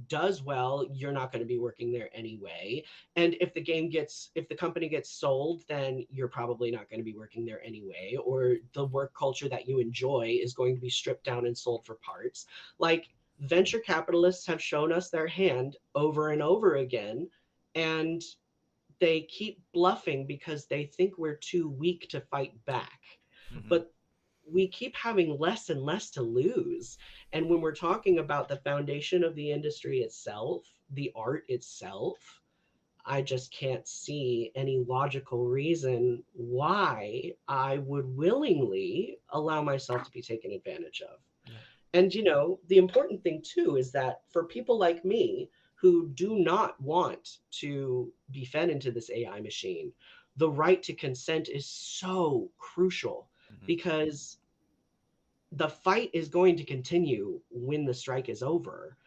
does well, you're not going to be working there anyway. And if the company gets sold, then you're probably not going to be working there anyway, or the work culture that you enjoy is going to be stripped down and sold for parts. Like, venture capitalists have shown us their hand over and over again, and they keep bluffing because they think we're too weak to fight back. But we keep having less and less to lose. And when we're talking about the foundation of the industry itself, the art itself, I just can't see any logical reason why I would willingly allow myself to be taken advantage of. And, you know, the important thing too is that for people like me who do not want to be fed into this AI machine, the right to consent is so crucial, because the fight is going to continue when the strike is over.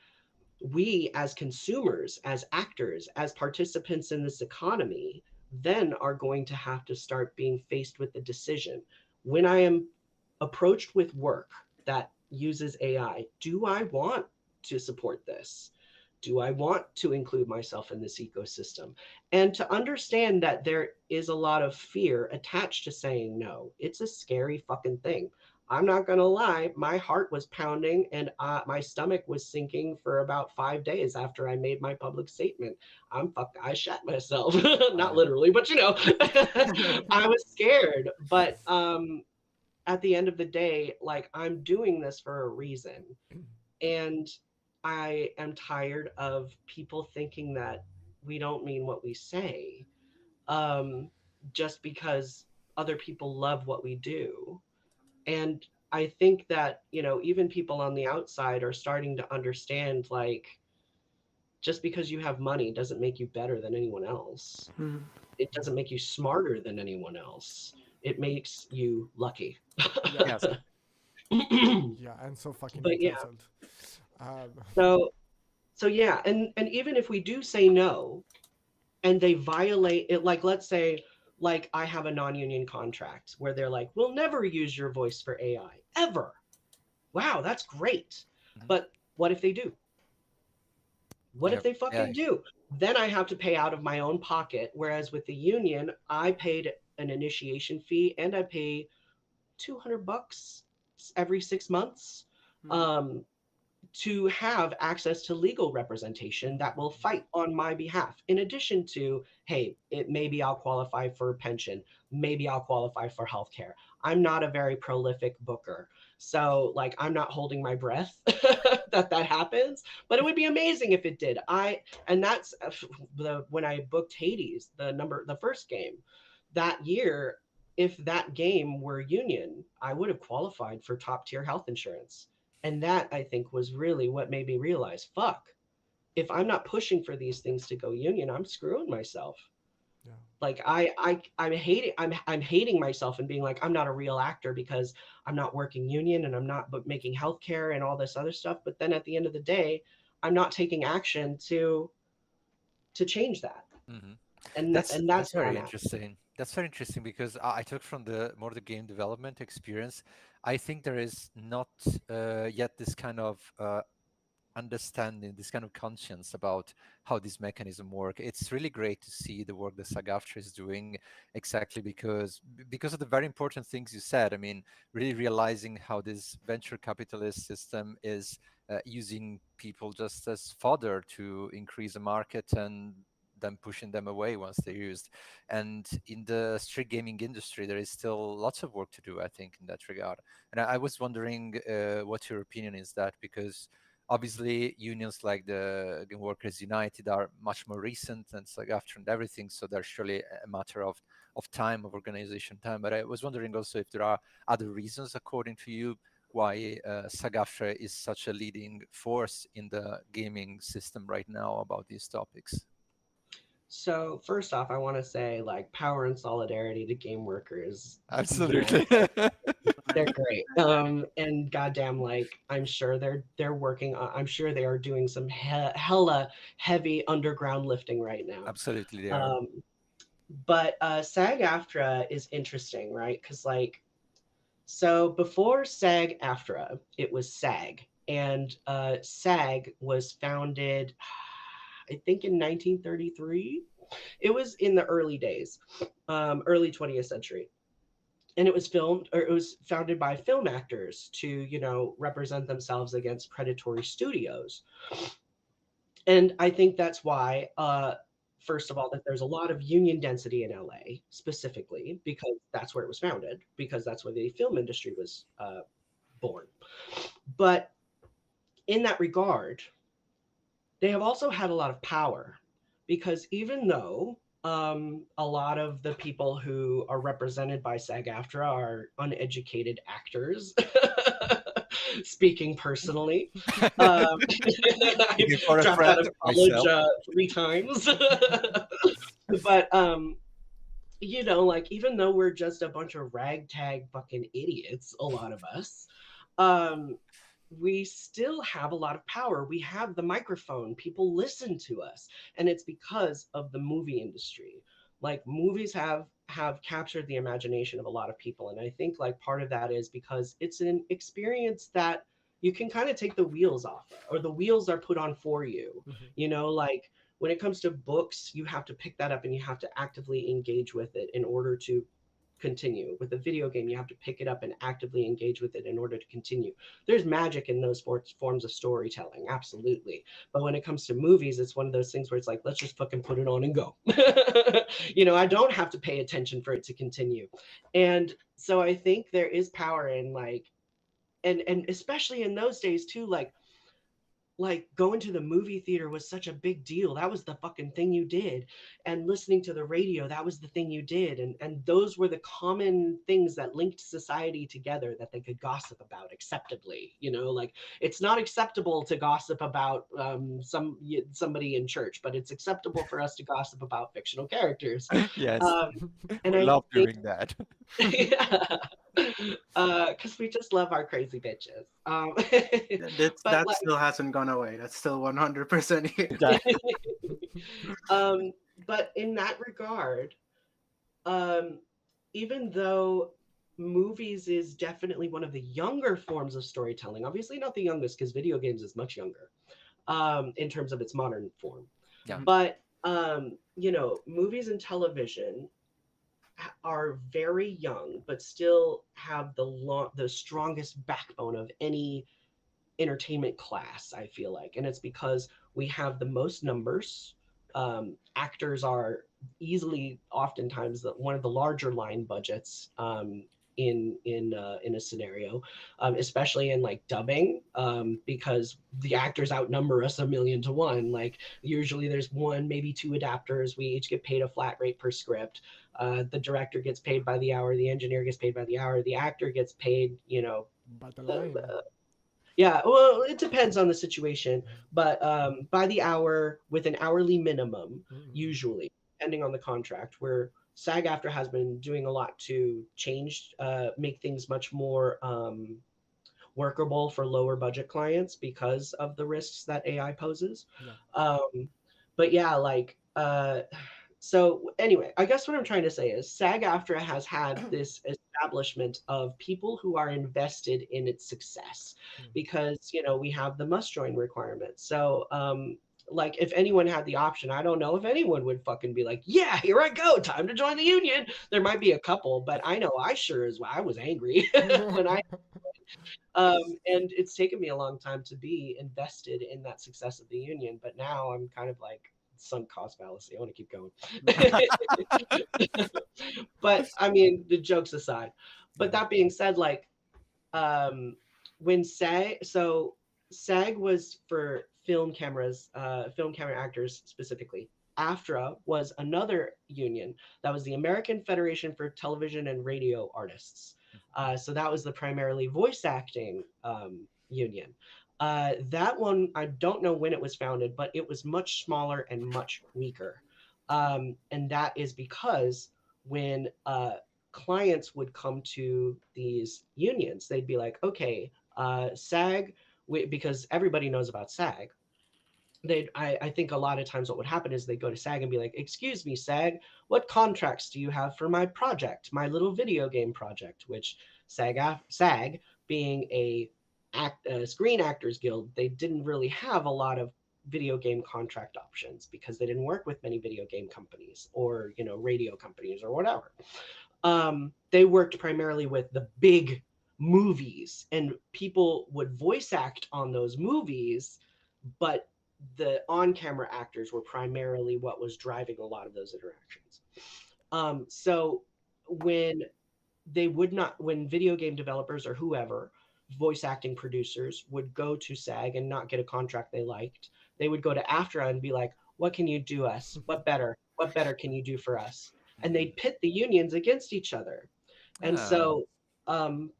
We as consumers, as actors, as participants in this economy, then are going to have to start being faced with the decision. When I am approached with work that uses AI, do I want to support this? Do I want to include myself in this ecosystem? And to understand that there is a lot of fear attached to saying no. It's a scary fucking thing. I'm not going to lie, my heart was pounding and my stomach was sinking for about 5 days after I made my public statement. I shat myself, not literally, but I was scared. But at the end of the day, like, I'm doing this for a reason. And I am tired of people thinking that we don't mean what we say, just because other people love what we do. And I think that, even people on the outside are starting to understand, like, just because you have money doesn't make you better than anyone else. Mhm. It doesn't make you smarter than anyone else. It makes you lucky. Yes. Yeah, and so fucking But yeah. entitled. So yeah, and even if we do say no, and they violate it, like, let's say, like, I have a non-union contract where they're like, we'll never use your voice for AI ever. Wow, that's great. But what if they do? What if they fucking do? Then I have to pay out of my own pocket. Whereas with the union, I paid an initiation fee and I pay $200 every 6 months. To have access to legal representation that will fight on my behalf. In addition to, hey, maybe I'll qualify for pension, maybe I'll qualify for healthcare. I'm not a very prolific booker, so, like, I'm not holding my breath that happens, but it would be amazing if it did. And that's when I booked Hades, the first game that year. If that game were union, I would have qualified for top tier health insurance. And that, I think, was really what made me realize, fuck, if I'm not pushing for these things to go union, I'm screwing myself. Yeah. Like, I'm hating myself and being like, I'm not a real actor because I'm not working union and I'm not making healthcare and all this other stuff. But then at the end of the day, I'm not taking action to change that. Mm-hmm. And that's very interesting. That's very interesting because I took from the game development experience. I think there is not yet this kind of understanding, this kind of conscience about how this mechanism work. It's really great to see the work that SAG-AFTRA is doing, exactly because of the very important things you said. I mean, really realizing how this venture capitalist system is using people just as fodder to increase the market and then pushing them away once they're used. And in the street gaming industry, there is still lots of work to do, I think, in that regard. And I was wondering what your opinion is that, because obviously unions like the Game Workers United are much more recent and SAG-AFTRA and everything, so they're surely a matter of time, of organization time. But I was wondering also if there are other reasons, according to you, why SAG-AFTRA is such a leading force in the gaming system right now about these topics. So first off, I want to say, like, power and solidarity to game workers. Absolutely. They're great. And goddamn, like, I'm sure they're working on, I'm sure they are doing some hella heavy underground lifting right now. Absolutely they are. But SAG-AFTRA is interesting, right? Because, like, so before SAG-AFTRA, it was SAG. And SAG was founded, I think, in 1933. It was in the early days, early 20th century. And it was founded by film actors to, represent themselves against predatory studios. And I think that's why, first of all, that there's a lot of union density in LA specifically, because that's where it was founded, because that's where the film industry was born. But in that regard, they have also had a lot of power, because even though a lot of the people who are represented by SAG-AFTRA are uneducated actors, speaking personally, I dropped out of college 3 times. But like, even though we're just a bunch of ragtag fucking idiots, a lot of us, we still have a lot of power. We have the microphone. People listen to us, and it's because of the movie industry. Like movies have captured the imagination of a lot of people, and I think like part of that is because it's an experience that you can kind of take the wheels off, or the wheels are put on for you. Mhm. You know, like when it comes to books, you have to pick that up and you have to actively engage with it in order to continue. With a video game, you have to pick it up and actively engage with it in order to continue. There's magic in those forms of storytelling, absolutely. But when it comes to movies, it's one of those things where it's like, let's just fucking put it on and go. You know, I don't have to pay attention for it to continue. And so I think there is power in like, and especially in those days too, like going to the movie theater was such a big deal. That was the fucking thing you did. And listening to the radio, that was the thing you did. And those were the common things that linked society together that they could gossip about acceptably. You know, like it's not acceptable to gossip about somebody in church, but it's acceptable for us to gossip about fictional characters. Yes, And we I love think, doing that. yeah, because we just love our crazy bitches. But That like, still hasn't gone away. That's still 100% here. Yeah. but in that regard, um, even though movies is definitely one of the younger forms of storytelling, obviously not the youngest because video games is much younger in terms of its modern form. Yeah. But you know, movies and television are very young, but still have the strongest backbone of any entertainment class, I feel like. And it's because we have the most numbers. Actors are easily oftentimes one of the larger line budgets in a scenario, especially in like dubbing, because the actors outnumber us 1,000,000 to 1. Like usually there's one, maybe two adapters. We each get paid a flat rate per script. The director gets paid by the hour. The engineer gets paid by the hour. The actor gets paid, you know, But the line. yeah, well, it depends on the situation, but by the hour with an hourly minimum, usually, depending on the contract, where SAG-AFTRA has been doing a lot to change, make things much more workable for lower budget clients because of the risks that AI poses. Yeah. But yeah, like, so anyway, I guess what I'm trying to say is SAG-AFTRA has had this establishment of people who are invested in its success because, you know, we have the must join requirement. So, like if anyone had the option, I don't know if anyone would fucking be like, yeah, here I go, time to join the union. There might be a couple, but I know I sure as well, I was angry when I and it's taken me a long time to be invested in that success of the union, but now I'm kind of like sunk cost fallacy. I want to keep going. But I mean, the jokes aside, but that being said, like when SAG was for film cameras, film camera actors specifically. AFTRA was another union that was the American Federation for Television and Radio Artists. So that was the primarily voice acting union. That one, I don't know when it was founded, but it was much smaller and much weaker. And that is because when clients would come to these unions, they'd be like, okay, SAG, because everybody knows about SAG. I think a lot of times what would happen is they'd go to SAG and be like, excuse me, SAG, what contracts do you have for my project, my little video game project, which SAG being a Screen Actors Guild, they didn't really have a lot of video game contract options because they didn't work with many video game companies or, you know, radio companies or whatever. They worked primarily with the big movies, and people would voice act on those movies, but the on-camera actors were primarily what was driving a lot of those interactions. So when when video game developers or whoever, voice acting producers would go to SAG and not get a contract they liked, they would go to AFTRA and be like, what can you do us? What better can you do for us? And they'd pit the unions against each other. And so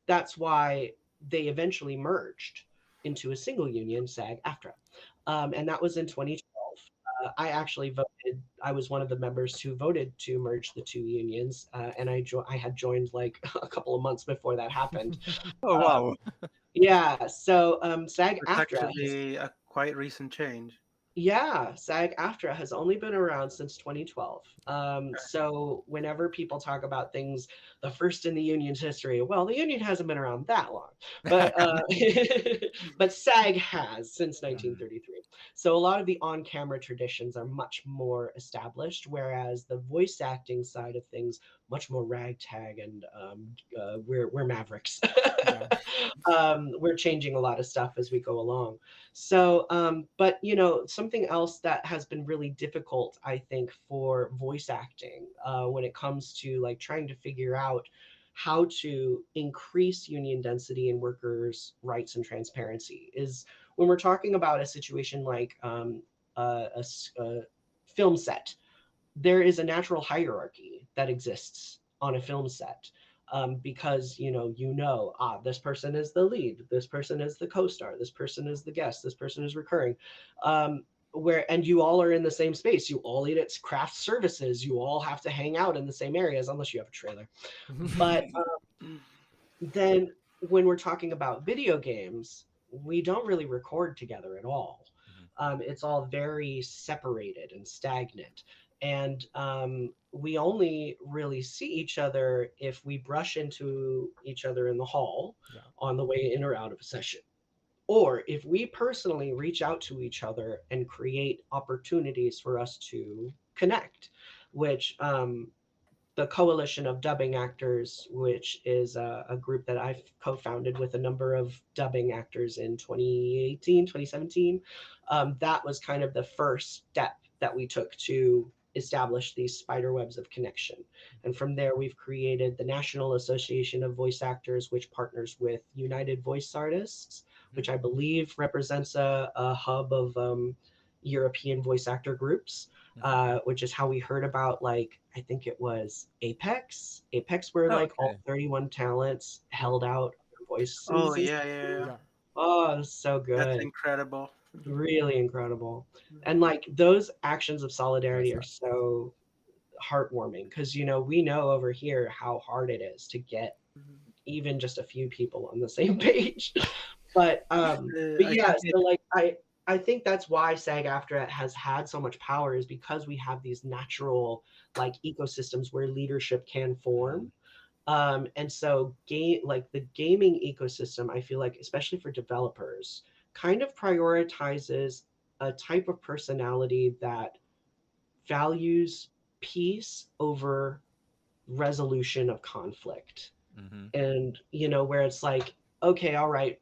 that's why they eventually merged into a single union, SAG-AFTRA. And that was in 2012. I actually voted. I was one of the members who voted to merge the two unions, and I had joined like a couple of months before that happened. Oh wow! Yeah, so SAG It's AFTRA has, actually a quite recent change. yeah, SAG AFTRA has only been around since 2012. So whenever people talk about things, the first in the union's history, well, the union hasn't been around that long, but but SAG has since Mhm. 1933. So a lot of the on-camera traditions are much more established, whereas the voice acting side of things, much more ragtag, and we're mavericks. Yeah. We're changing a lot of stuff as we go along. So, but something else that has been really difficult, I think, for voice acting when it comes to like trying to figure out how to increase union density and workers' rights and transparency is when we're talking about a situation like a film set. There is a natural hierarchy that exists on a film set, because this person is the lead, this person is the co-star, this person is the guest, this person is recurring, where and you all are in the same space, you all eat at craft services, you all have to hang out in the same areas unless you have a trailer. But then when we're talking about video games, we don't really record together at all. Mhm. It's all very separated and stagnant. And we only really see each other if we brush into each other in the hall Yeah. on the way in or out of a session. Or if we personally reach out to each other and create opportunities for us to connect, which the Coalition of Dubbing Actors, which is a group that I've co-founded with a number of dubbing actors in 2018, 2017. That was kind of the first step that we took to establish these spider webs of connection. And from there, we've created the National Association of Voice Actors, which partners with United Voice Artists, which I believe represents a hub of European voice actor groups, Mhm. which is how we heard about, like, I think it was Apex, where Oh, like all okay. 31 talents held out their Oh voices. yeah, yeah, yeah. Yeah. Oh, so That's good. incredible. Really incredible. And like those actions of Yes. solidarity are so heartwarming because we know over here how hard it is to get even just a few people on the same page. But I yeah, think it. so like I think that's why SAG-AFTRA has had so much power, is because we have these natural like ecosystems where leadership can Mhm. form. And so the gaming ecosystem, I feel like, especially for developers, kind of prioritizes a type of personality that values peace over resolution of conflict. Mhm. And where it's like, okay, all right,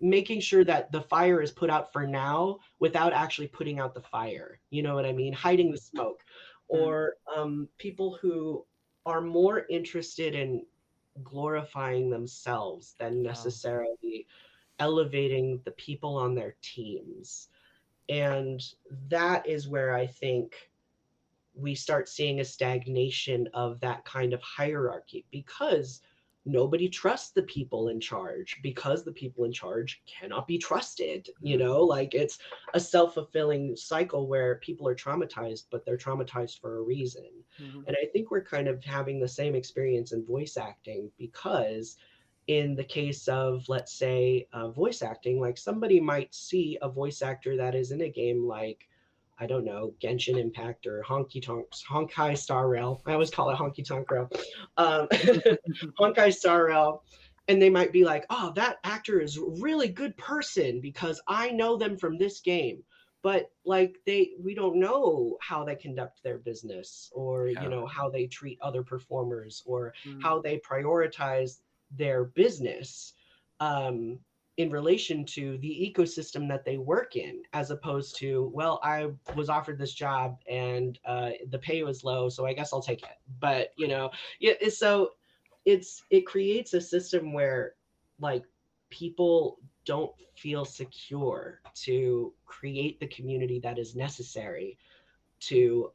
making sure that the fire is put out for now without actually putting out the fire. You know what I mean? Hiding the smoke. Mm, Or people who are more interested in glorifying themselves than Yeah. necessarily elevating the people on their teams. And that is where I think we start seeing a stagnation of that kind of hierarchy, because nobody trusts the people in charge, because the people in charge cannot be trusted. Like it's a self-fulfilling cycle where people are traumatized, but they're traumatized for a reason. mhm. And I think we're kind of having the same experience in voice acting, because in the case of, let's say, voice acting, like somebody might see a voice actor that is in a game like, I don't know, Genshin Impact or Honkai Star Rail. I always call it Honky Tonk Rail. Honkai Star Rail. And they might be like, oh, that actor is a really good person because I know them from this game. But like we don't know how they conduct their business, or Yeah. how they treat other performers, or Mm, how they prioritize their business, um, in relation to the ecosystem that they work in, as opposed to, well, I was offered this job and the pay was low, so I guess I'll take it. But yeah, so it creates a system where like people don't feel secure to create the community that is necessary to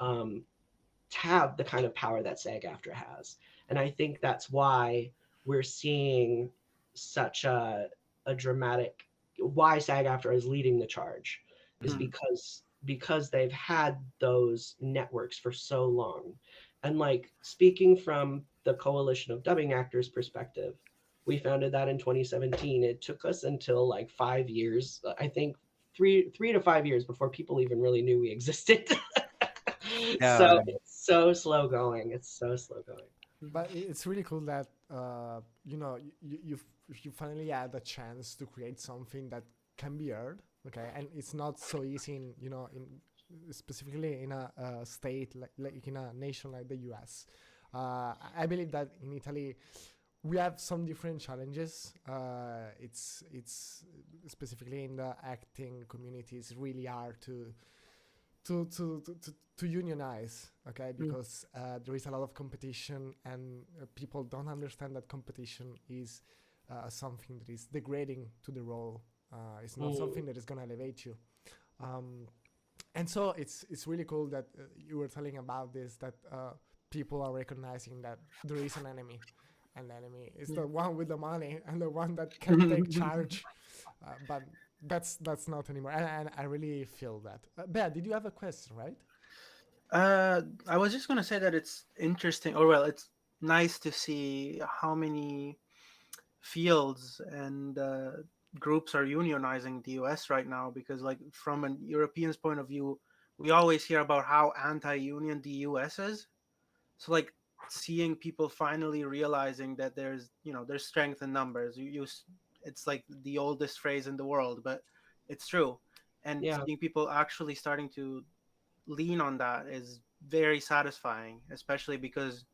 have the kind of power that SAG-AFTRA has. And I think that's why we're seeing such a dramatic, why SAG-AFTRA is leading the charge, is Mhm. mm, because they've had those networks for so long. And like speaking from the Coalition of Dubbing Actors perspective, We founded that in 2017. It took us until like 5 years, I think three to 5 years before people even really knew we existed. Yeah, So it's so slow going. It's so slow going. But it's really cool that you know you finally had a chance to create something that can be heard. Okay, and it's not so easy in specifically in a state like in a nation like the U.S. I believe that in Italy we have some different challenges. It's specifically in the acting community. It's really hard to unionize, okay, because there is a lot of competition, and people don't understand that competition is something that is degrading to the role. It's not something that is going to elevate you. And so it's really cool that you were telling about this, that people are recognizing that there is an enemy, and the enemy is the one with the money and the one that can take charge. But that's not anymore, and I really feel that. Bea, did you have a question, right? I was just gonna say that it's interesting, or well, it's nice to see how many fields and groups are unionizing the US right now, because like from an European's point of view, we always hear about how anti-union the US is. So like seeing people finally realizing that there's strength in numbers. It's like the oldest phrase in the world, but it's true. And Yeah. seeing people actually starting to lean on that is very satisfying, especially because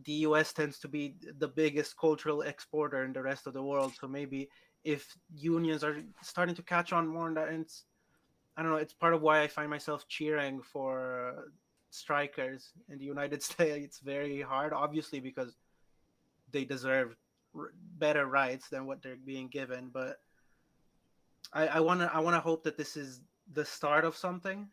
the US tends to be the biggest cultural exporter in the rest of the world. So maybe if unions are starting to catch on more on that, and I don't know, it's part of why I find myself cheering for strikers in the United States. It's very hard, obviously, because they deserve better rights than what they're being given. But I wanna hope that this is the start of something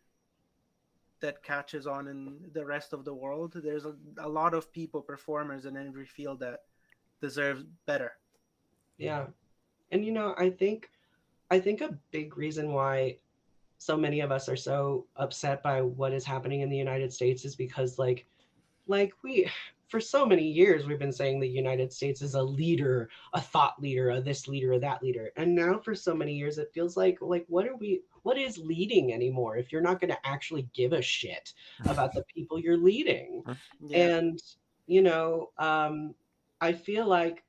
that catches on in the rest of the world. There's a lot of people, performers in every field that deserves better. Yeah. And I think a big reason why so many of us are so upset by what is happening in the United States is because like we for so many years we've been saying the United States is a leader, a thought leader, a this leader, a that leader. And now for so many years it feels like what is leading anymore if you're not going to actually give a shit about the people you're leading. Yeah. And I feel like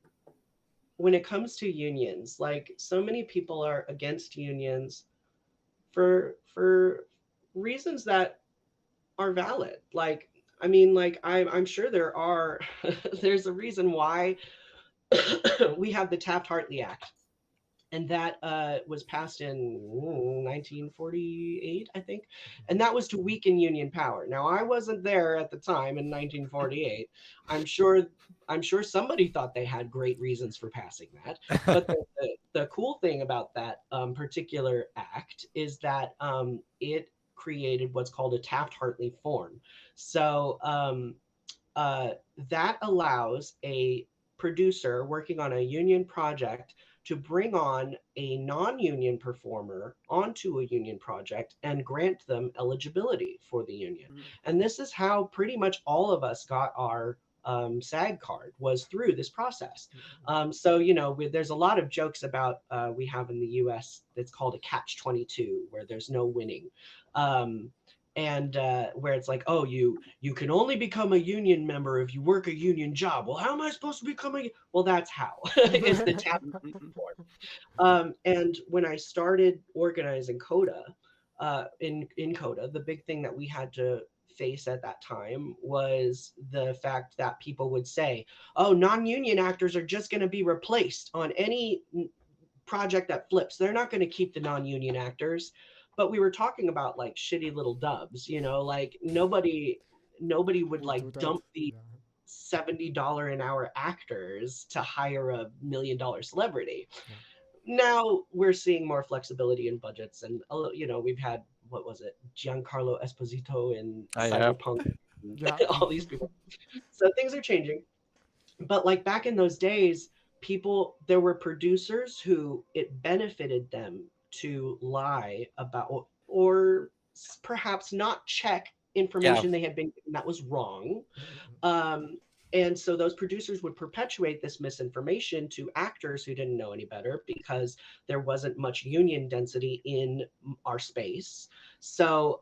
when it comes to unions, like so many people are against unions for reasons that are valid. Like, I mean, like I'm sure there are there's a reason why we have the Taft-Hartley Act, and that was passed in 1948, I think, and that was to weaken union power. Now, I wasn't there at the time in 1948. I'm sure somebody thought they had great reasons for passing that. But the cool thing about that particular act is that it created what's called a Taft-Hartley form. So uh, that allows a producer working on a union project to bring on a non-union performer onto a union project and grant them eligibility for the union. And this is how pretty much all of us got our SAG card, was through this process. So there's a lot of jokes about we have in the U.S. that's called a catch-22, where there's no winning. And where it's like, oh, you can only become a union member if you work a union job. Well, how am I supposed to become a? Well, that's how. It's the tap form. And when I started organizing CODA, in CODA, the big thing that we had to face at that time was the fact that people would say, oh, non-union actors are just going to be replaced on any project that flips. They're not going to keep the non-union actors. But we were talking about like shitty little dubs, like nobody would like dump the $70 an hour actors to hire $1 million celebrity. Now we're seeing more flexibility in budgets, and we've had, what was it, Giancarlo Esposito in Cyberpunk, all these people. So things are changing. But like back in those days, there were producers who it benefited them to lie about, or perhaps not check information they had been given that was wrong. And so those producers would perpetuate this misinformation to actors who didn't know any better because there wasn't much union density in our space. So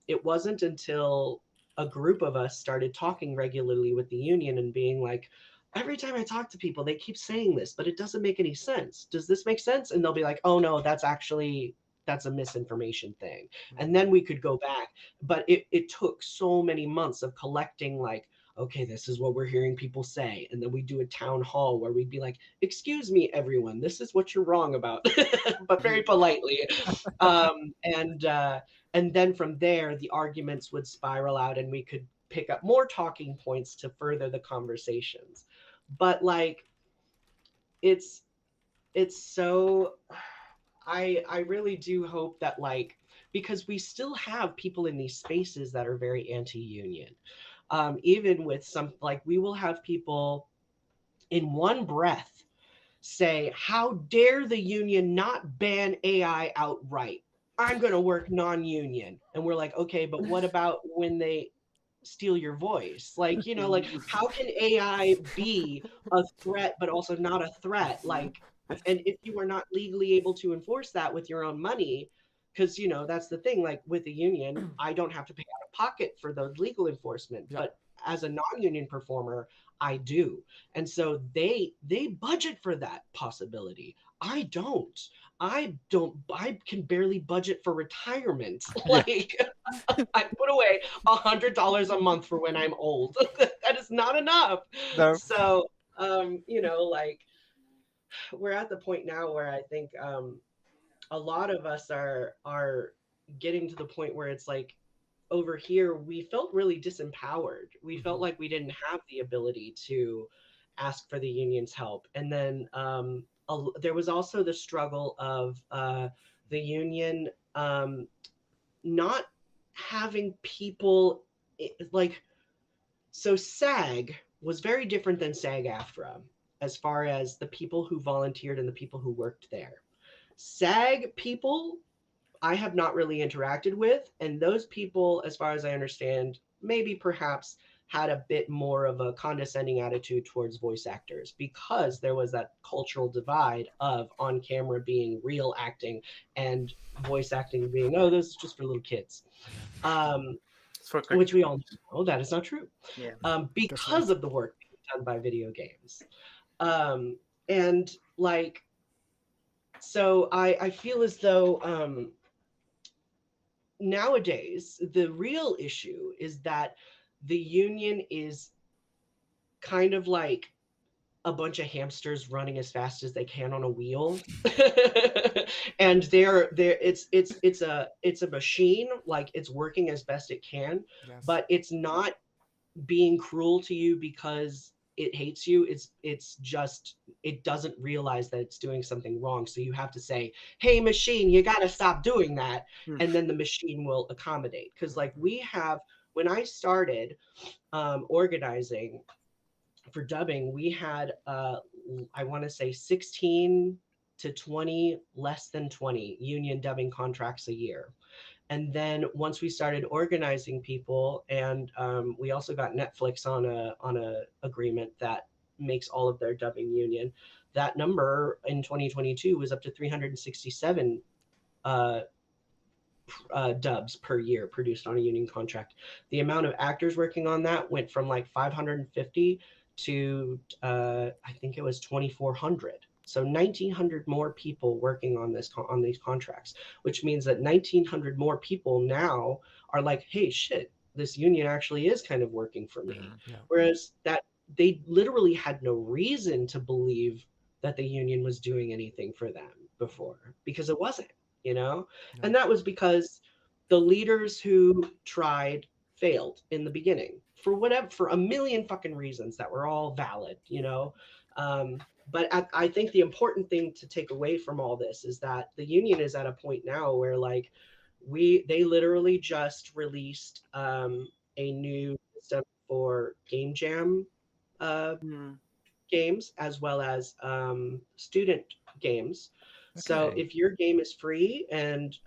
it wasn't until a group of us started talking regularly with the union and being like, every time I talk to people, they keep saying this, but it doesn't make any sense. Does this make sense? And they'll be like, oh no, that's a misinformation thing. And then we could go back. But it took so many months of collecting, like, okay, this is what we're hearing people say. And then we do a town hall where we'd be like, excuse me, everyone, this is what you're wrong about, but very politely. And then from there, the arguments would spiral out and we could pick up more talking points to further the conversations. But like, it's so, I really do hope that, like, because we still have people in these spaces that are very anti-union. Even with some, like, we will have people in one breath say, how dare the union not ban AI outright? I'm going to work non-union. And we're like, okay, but what about when they steal your voice? Like, you know, like, how can AI be a threat, but also not a threat? Like, and if you are not legally able to enforce that with your own money, because, you know, that's the thing, like with the union, I don't have to pay out of pocket for the legal enforcement, but as a non-union performer, I do. And so they budget for that possibility. I don't. I can barely budget for retirement. Like, I put away $100 a month for when I'm old. That is not enough. No. So, you know, like, we're at the point now where I think a lot of us are getting to the point where it's like, over here, we felt really disempowered. We felt like we didn't have the ability to ask for the union's help. And then there was also the struggle of the union not having people like, so SAG was very different than SAG-AFTRA as far as the people who volunteered and the people who worked there. SAG people I have not really interacted with, and those people, as far as I understand, maybe perhaps had a bit more of a condescending attitude towards voice actors because there was that cultural divide of on camera being real acting and voice acting being, oh, this is just for little kids. Which we all know that is not true. Yeah. Because of the work done by video games. And like, so I feel as though nowadays, the real issue is that the union is kind of like a bunch of hamsters running as fast as they can on a wheel. And it's a machine, like it's working as best it can, but it's not being cruel to you because it hates you. It's just, it doesn't realize that it's doing something wrong. So you have to say, hey, machine, you got to stop doing that. And then the machine will accommodate. Because like we have, when I started organizing for dubbing, we had, I want to say 16 to 20, less than 20 union dubbing contracts a year. And then once we started organizing people, and we also got Netflix on a agreement that makes all of their dubbing union, that number in 2022 was up to 367 dubs per year produced on a union contract. The amount of actors working on that went from like 550 to I think it was 2,400. So 1,900 more people working on these contracts, which means that 1,900 more people now are like, hey, shit, this union actually is kind of working for me. Whereas that they literally had no reason to believe that the union was doing anything for them before, because it wasn't, you know? And that was because the leaders who tried failed in the beginning for a million fucking reasons that were all valid, you know? But I think the important thing to take away from all this is that the union is at a point now where like they literally just released a new system for game jam games as well as student games. So if your game is free and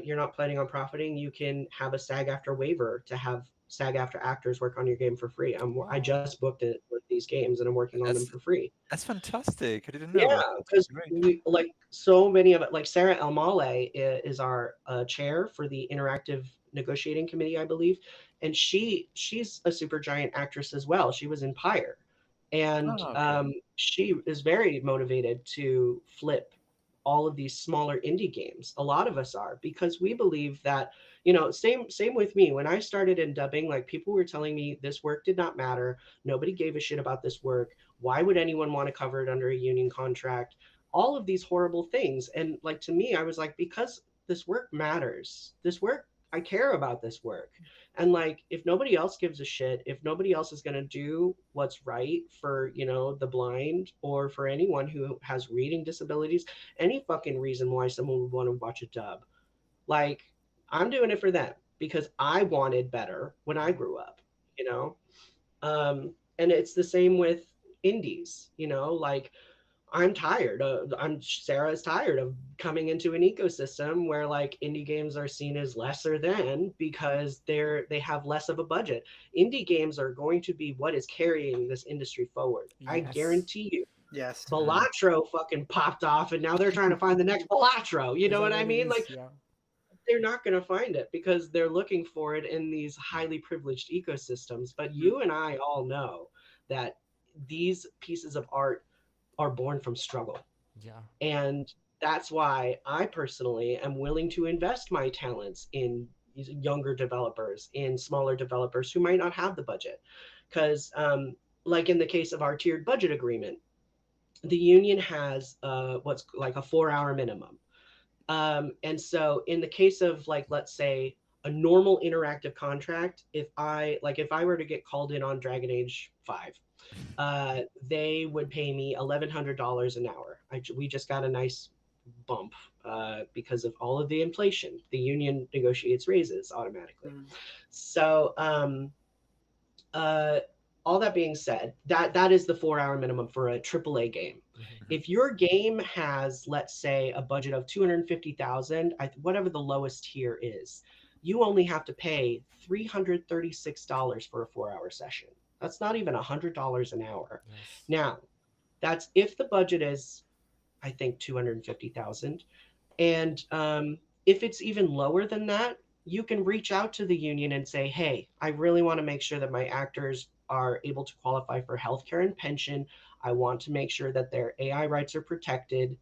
you're not planning on profiting, you can have a SAG-AFTRA waiver to have SAG-AFTRA actors work on your game for free. I just booked it with these games, and I'm working on them That's for free. that's fantastic. I didn't know Yeah, about that. because Great. we like so many of it. Like Sarah Elmale is our chair for the interactive negotiating committee, I believe, and she's a super giant actress as well. She was in Pyre, and Oh, okay. she is very motivated to flip all of these smaller indie games. A lot of us are, because we believe that, same with me. When I started in dubbing, like, people were telling me this work did not matter. Nobody gave a shit about this work. Why would anyone want to cover it under a union contract? All of these horrible things. And like, to me, I was like, because this work matters. This work, I care about this work. And like, if nobody else gives a shit, if nobody else is going to do what's right for, the blind, or for anyone who has reading disabilities, any fucking reason why someone would want to watch a dub, like, I'm doing it for them because I wanted better when I grew up, you know? And it's the same with indies, like, Sarah is tired of coming into an ecosystem where, like, indie games are seen as lesser than because they have less of a budget. Indie games are going to be what is carrying this industry forward. I Yes. guarantee you. Yes. Balatro fucking popped off, and now they're trying to find the next Balatro. You Is know that what I what it mean? is? Like, Yeah. they're not going to find it because they're looking for it in these highly privileged ecosystems. But you and I all know that these pieces of art are born from struggle. Yeah. And that's why I personally am willing to invest my talents in younger developers, in smaller developers who might not have the budget. Because, like in the case of our tiered budget agreement, the union has what's like a 4-hour minimum. And so in the case of, like, let's say a normal interactive contract, if I were to get called in on Dragon Age 5, they would pay me $1,100 an hour. We just got a nice bump because of all of the inflation. The union negotiates raises automatically. Mm. So uh, all that being said, that is the 4-hour minimum for a AAA game. If your game has, let's say, a budget of 250,000, whatever the lowest tier is, you only have to pay $336 for a 4-hour session. That's not even $100 an hour. Yes. Now, that's if the budget is, I think, 250,000. And if it's even lower than that, you can reach out to the union and say, hey, I really want to make sure that my actors are able to qualify for healthcare and pension. I want to make sure that their AI rights are protected.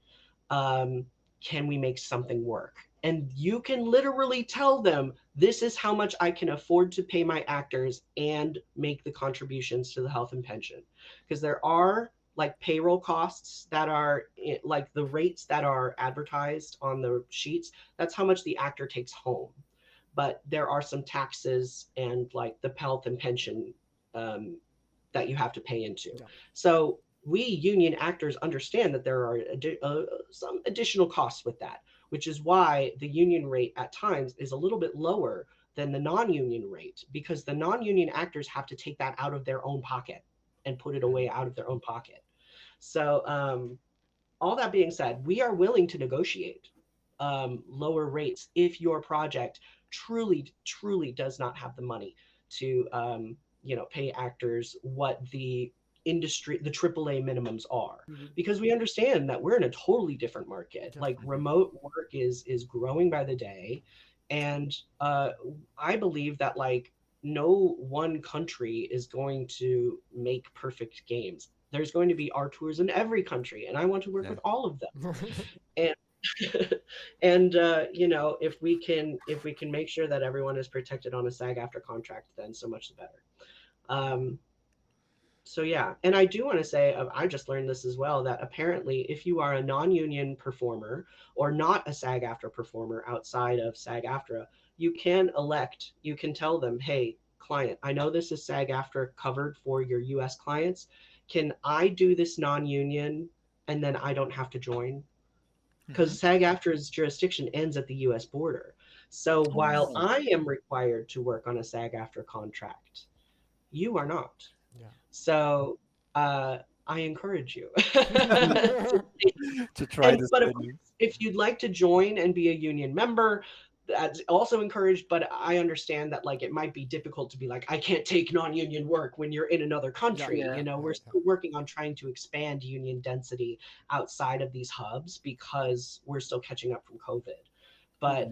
Can we make something work? And you can literally tell them, this is how much I can afford to pay my actors and make the contributions to the health and pension. Because there are, like, payroll costs that are, like, the rates that are advertised on the sheets. That's how much the actor takes home. But there are some taxes and, like, the health and pension that you have to pay into. Yeah. So we union actors understand that there are some additional costs with that, which is why the union rate at times is a little bit lower than the non-union rate, because the non-union actors have to take that out of their own pocket and put it away out of their own pocket. So all that being said, we are willing to negotiate lower rates if your project truly does not have the money to pay actors what the AAA minimums are. Mhm. Because we understand that we're in a totally different market. Like, Definitely. remote work is growing by the day, and I believe that, like, no one country is going to make perfect games. There's going to be tours in every country, and I want to work Yeah. with all of them. And and if we can make sure that everyone is protected on a SAG after contract, then so much the better. So yeah, and I do want to say, I just learned this as well, that apparently if you are a non-union performer or not a SAG after performer outside of SAG aftra, you can tell them, hey, client, I know this is SAG aftra covered for your US clients. Can I do this non-union and then I don't have to join? Because SAG aftra's jurisdiction ends at the US border. So while Oh. I am required to work on a SAG aftra contract, you are not. Yeah. So I encourage you. To try this But of menu. course, if you'd like to join and be a union member, that's also encouraged, but I understand that like it might be difficult to be like, I can't take non-union work when you're in another country. Yeah. You know, we're still working on trying to expand union density outside of these hubs because we're still catching up from COVID. But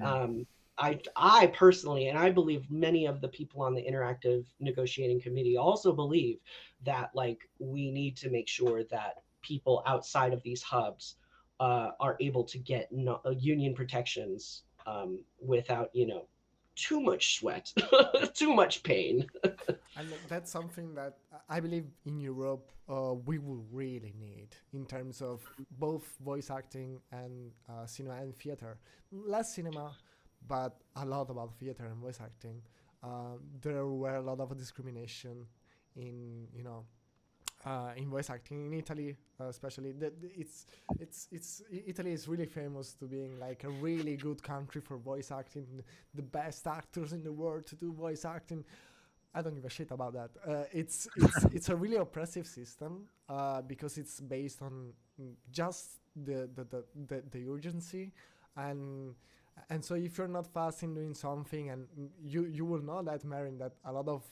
I personally, and I believe many of the people on the interactive negotiating committee also believe that like we need to make sure that people outside of these hubs are able to get union protections without, you know, too much sweat, too much pain. And that's something that I believe in Europe we will really need in terms of both voice acting and cinema and theater. Less cinema, but a lot about theater and voice acting. There were a lot of discrimination in, you know, in voice acting in Italy, especially. Italy is really famous to being like a really good country for voice acting, the best actors in the world to do voice acting. I don't give a shit about that. It's a really oppressive system because it's based on just the urgency, and so if you're not fast in doing something, and you will know that, Marin, that a lot of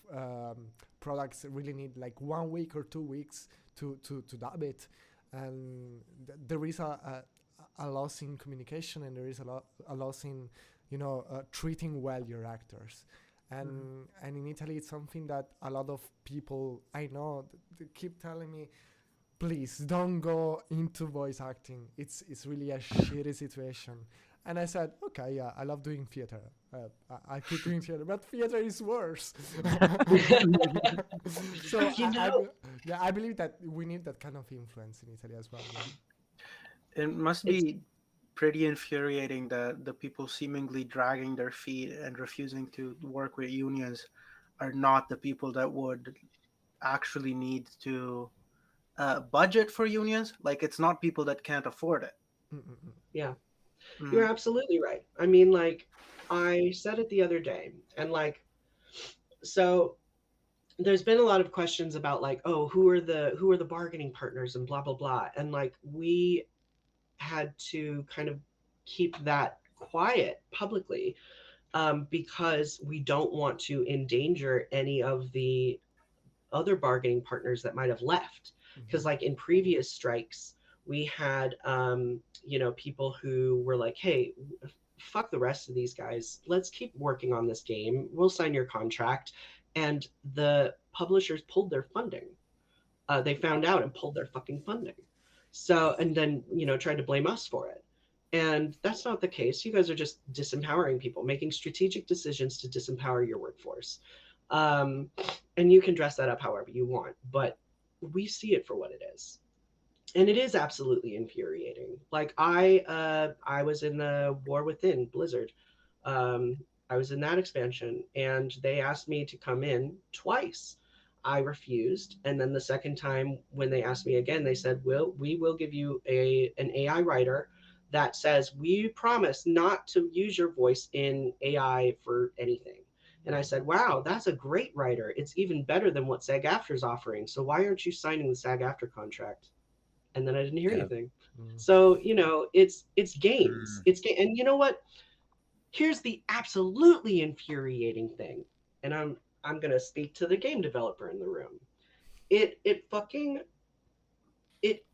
products really need like 1 week or 2 weeks to dub it, and there is a loss in communication, and there is a loss in, you know, treating well your actors. And in Italy, it's something that a lot of people I know they keep telling me, please don't go into voice acting. It's really a shitty situation. And I said, okay, yeah, I love doing theater. I keep doing theater, but theater is worse. So You know, I believe that we need that kind of influence in Italy as well. Yeah? It must it's be pretty infuriating that the people seemingly dragging their feet and refusing to work with unions are not the people that would actually need to budget for unions. Like, it's not people that can't afford it. Mm-mm-mm. yeah, you're Mm. absolutely right. I mean, like I said it the other day, and like so there's been a lot of questions about like, oh, who are the bargaining partners and blah blah blah, and like we had to kind of keep that quiet publicly because we don't want to endanger any of the other bargaining partners that might have left. Because Mm-hmm. like in previous strikes, we had you know, people who were like, hey, fuck the rest of these guys, let's keep working on this game, we'll sign your contract. And the publishers pulled their funding. They found out and pulled their fucking funding. So, and then, you know, tried to blame us for it. And that's not the case. You guys are just disempowering people, making strategic decisions to disempower your workforce. Um, and you can dress that up however you want, but we see it for what it is. And it is absolutely infuriating. Like I was in the War Within Blizzard. Um, I was in that expansion, and they asked me to come in twice. I refused, and then the second time when they asked me again, they said, we will give you an AI writer that says we promise not to use your voice in AI for anything." And I said, "Wow, that's a great writer. It's even better than what SAG-AFTRA is offering. So why aren't you signing the SAG-AFTRA contract?" And then I didn't hear Yeah. anything. Mm. So, you know, it's games. Mm. And you know what? Here's the absolutely infuriating thing. And I'm going to speak to the game developer in the room. It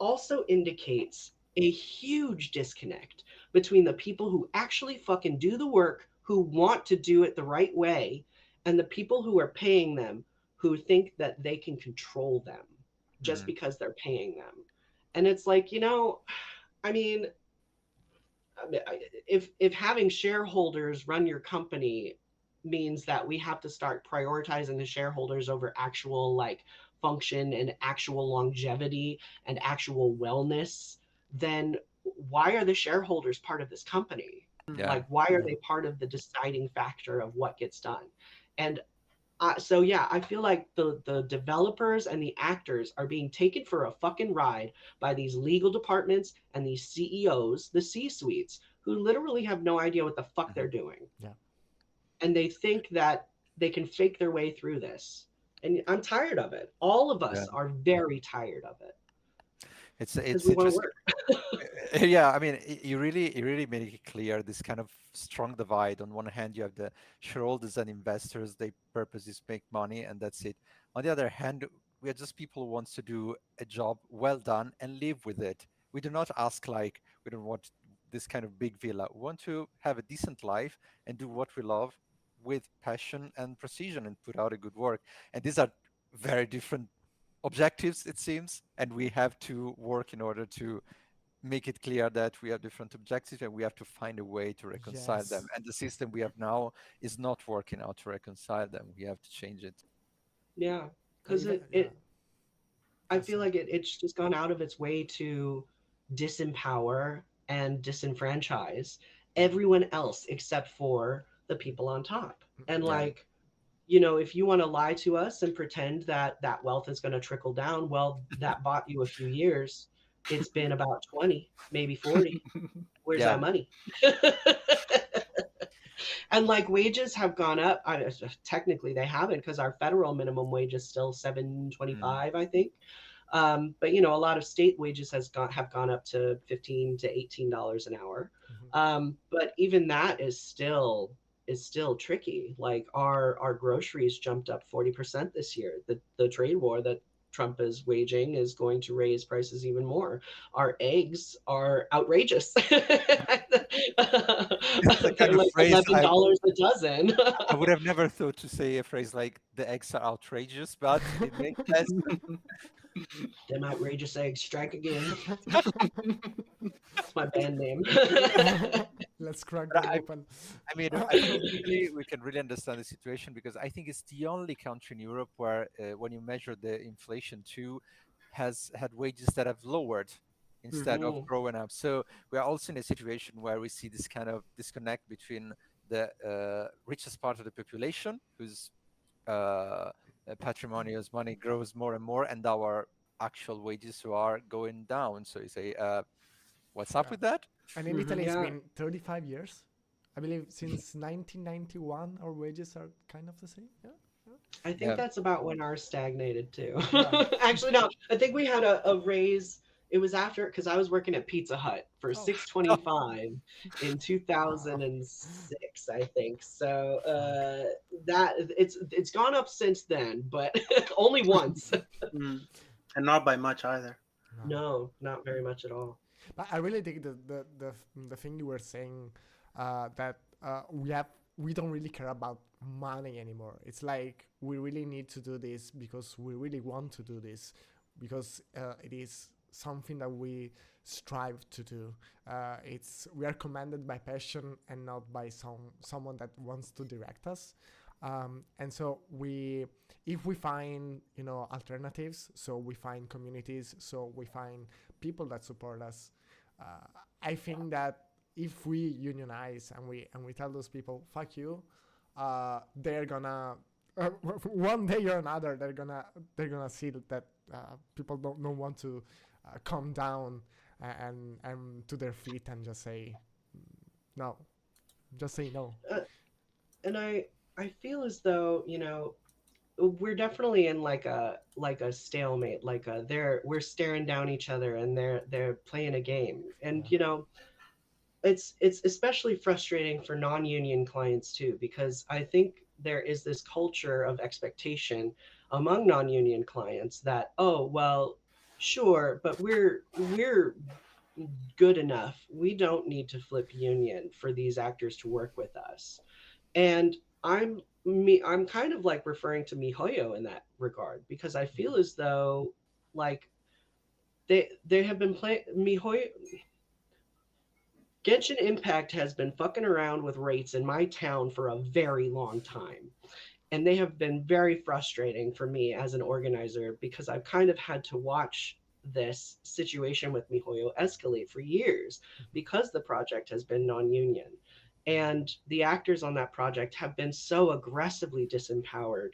also indicates a huge disconnect between the people who actually fucking do the work, who want to do it the right way, and the people who are paying them, who think that they can control them just Mm. because they're paying them. And it's like, you know, I mean, if having shareholders run your company means that we have to start prioritizing the shareholders over actual like function and actual longevity and actual wellness, then why are the shareholders part of this company? Yeah. Like, why are Yeah. they part of the deciding factor of what gets done? And so yeah, I feel like the developers and the actors are being taken for a fucking ride by these legal departments and these CEOs, the C-suites, who literally have no idea what the fuck Mhm. they're doing. Yeah. And they think that they can fake their way through this. And I'm tired of it. All of Yeah. us are very tired of it. because It's we want to interesting. work. Yeah, I mean, you really make it clear this kind of strong divide. On one hand, you have the shareholders and investors. Their purpose is make money, and that's it. On the other hand, we are just people who wants to do a job well done and live with it. We do not ask like we don't want this kind of big villa. We want to have a decent life and do what we love with passion and precision and put out a good work. And these are very different objectives, it seems, and we have to work in order to make it clear that we have different objectives and we have to find a way to reconcile them. Yes. And the system we have now is not working out to reconcile them. We have to change it. Yeah, And because even yeah. I Yes. feel like it's just gone out of its way to disempower and disenfranchise everyone else except for the people on top. And Yeah. like, if you want to lie to us and pretend that that wealth is going to trickle down, well, that bought you a few years. It's been about 20, maybe 40. Where's Yeah. that money? And like wages have gone up. Technically, they haven't because our federal minimum wage is still Mm. 7.25, I think. But a lot of state wages have gone up to $15 to $18 an hour. Mhm. But even that is still tricky. Like our groceries jumped up 40% this year. The trade war that Trump is waging is going to raise prices even more. Our eggs are outrageous. This is a kind They're of like phrase $11 a dozen. I would have never thought to say a phrase like the eggs are outrageous, but it makes sense. Them outrageous eggs strike again. It's my band name. Let's crack But them open. I mean, I think we can really understand the situation because I think it's the only country in Europe where, when you measure the inflation too, has had wages that have lowered instead of Mhm. growing up. So we are also in a situation where we see this kind of disconnect between the richest part of the population, whose patrimonial's money grows more and more, and our actual wages who are going down. So you say, what's up Yeah. with that? And in Italy, Mhm. it's Yeah, been 35 years. I believe since 1991, our wages are kind of the same. Yeah. Yeah. I think Yeah. that's about when ours stagnated too. Yeah. Actually, no, I think we had a raise. It was after because I was working at Pizza Hut for Oh. 625 in Wow. 2006, I think. So Okay. that it's gone up since then, but only once. Mm. And not by much either. No. No, not very much at all. But I really think the thing you were saying, that we don't really care about money anymore. It's like we really need to do this because we really want to do this because it is something that we strive to do. It's we are commanded by passion and not by someone that wants to direct us. And so if we find alternatives, so we find communities, so we find people that support us. uh, I think that if we unionize and we tell those people fuck you, they're gonna one day or another they're gonna see that people don't want to come down and to their feet and just say no, just say no. Uh, and I feel as though we're definitely in like a stalemate, like we're staring down each other and they're playing a game. And Yeah. it's especially frustrating for non-union clients too, because I think there is this culture of expectation among non-union clients that, oh well, sure, but we're good enough, we don't need to flip union for these actors to work with us. And I'm kind of like referring to mihoyo in that regard, because I feel as though like they have been playing mihoyo. Genshin Impact has been fucking around with rates in my town for a very long time. And they have been very frustrating for me as an organizer, because I've kind of had to watch this situation with MiHoYo escalate for years because the project has been non union. And the actors on that project have been so aggressively disempowered.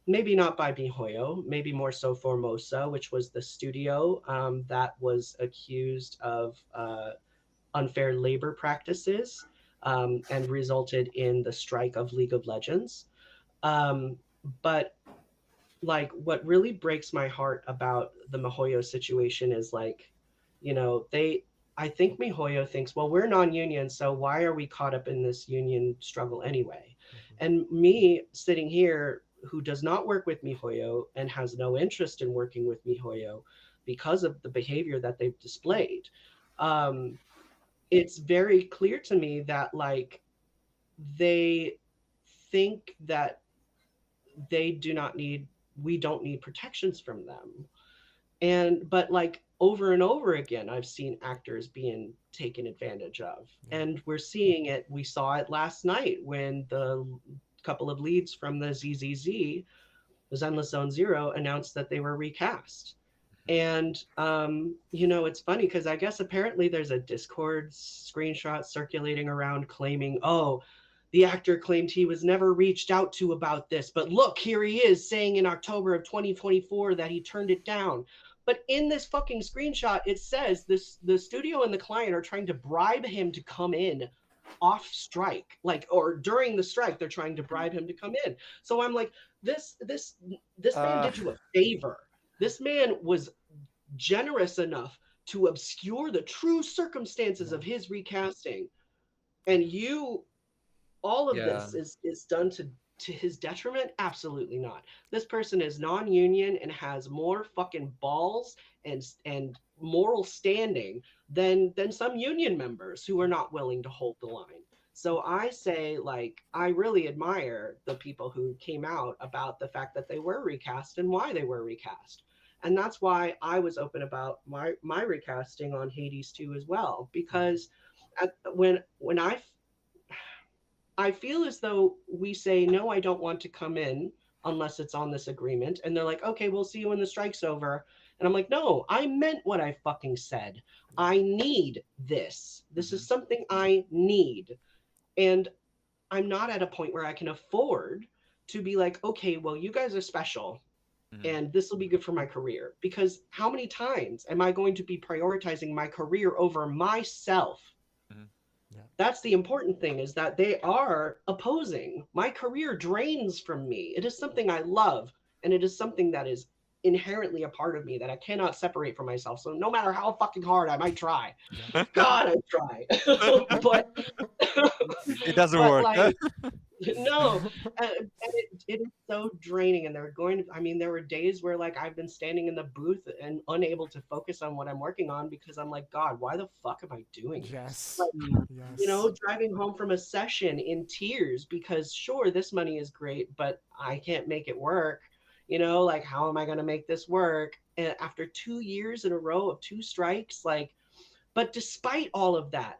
Maybe not by MiHoYo, maybe more so Formosa, which was the studio that was accused of unfair labor practices, and resulted in the strike of League of Legends. Um, but like what really breaks my heart about the MiHoYo situation is like you know, I think MiHoYo thinks, well, we're non-union, so why are we caught up in this union struggle anyway? And me sitting here, who does not work with MiHoYo and has no interest in working with MiHoYo because of the behavior that they've displayed, it's very clear to me that like they think that we don't need protections from them. But like over and over again, I've seen actors being taken advantage of. And we're seeing it. We saw it last night when the couple of leads from the ZZZ, the Zenless Zone Zero, announced that they were recast. And, you know, it's funny because I guess apparently there's a Discord screenshot circulating around claiming, oh, the actor claimed he was never reached out to about this. But look, here he is saying in October of 2024 that he turned it down. But in this fucking screenshot, it says the studio and the client are trying to bribe him to come in off strike, like, or during the strike, they're trying to bribe him to come in. So I'm like, this man did you a favor. This man was generous enough to obscure the true circumstances of his recasting, and all of this is done to his detriment? Absolutely not. This person is non-union and has more fucking balls and moral standing than some union members who are not willing to hold the line. So I say, like, I really admire the people who came out about the fact that they were recast and why they were recast. And that's why I was open about my recasting on Hades 2 as well, because when I feel as though we say, no, I don't want to come in unless it's on this agreement. And they're like, okay, we'll see you when the strike's over. And I'm like, no, I meant what I fucking said. I need this. This is something I need. And I'm not at a point where I can afford to be like, okay, well, you guys are special and this will be good for my career. Because how many times am I going to be prioritizing my career over myself? That's the important thing, is that they are opposing. My career drains from me. It is something I love, and it is something that is inherently a part of me that I cannot separate from myself. So no matter how fucking hard I might try, God, I try, but it doesn't but work. like, no, and it is so draining. And there were days where like I've been standing in the booth and unable to focus on what I'm working on because I'm like, God, why the fuck am I doing this? Like, you know, driving home from a session in tears because sure, this money is great, but I can't make it work. You know, like, how am I going to make this work? And after 2 years in a row of 2 strikes, like, but despite all of that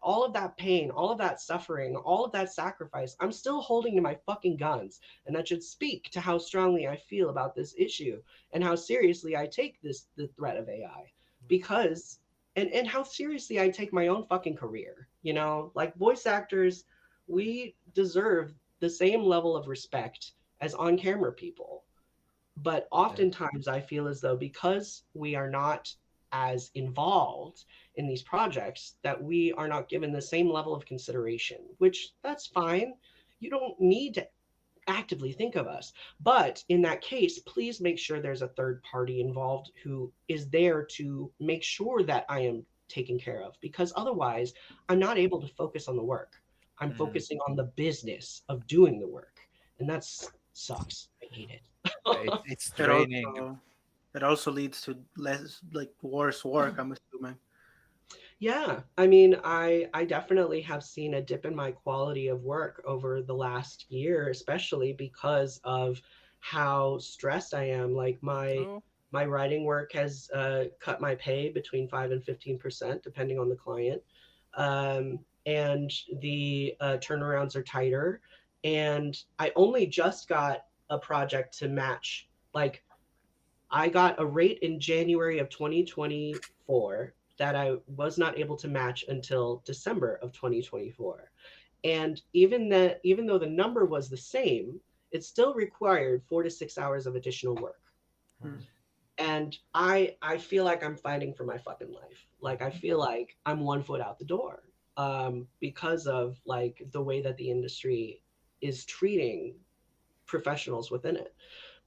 pain, all of that suffering, all of that sacrifice, I'm still holding to my fucking guns. And that should speak to how strongly I feel about this issue and how seriously I take the threat of AI, because, and how seriously I take my own fucking career. You know, like, voice actors, we deserve the same level of respect as on-camera people. But oftentimes I feel as though because we are not as involved in these projects, that we are not given the same level of consideration, which that's fine. You don't need to actively think of us. But in that case, please make sure there's a third party involved who is there to make sure that I am taken care of, because otherwise I'm not able to focus on the work. I'm focusing on the business of doing the work. And that sucks. I hate it. It's draining. It also leads to less, like, worse work, I'm assuming. Yeah, I mean, I definitely have seen a dip in my quality of work over the last year, especially because of how stressed I am. Like, my writing work has cut my pay between 5 and 15%, depending on the client. And the turnarounds are tighter. And I only just got a project to match. Like, I got a rate in January of 2024 that I was not able to match until December of 2024. And even though the number was the same, it still required 4 to 6 hours of additional work. And I feel like I'm fighting for my fucking life. Like, I feel like I'm 1 foot out the door because of like the way that the industry is treating professionals within it.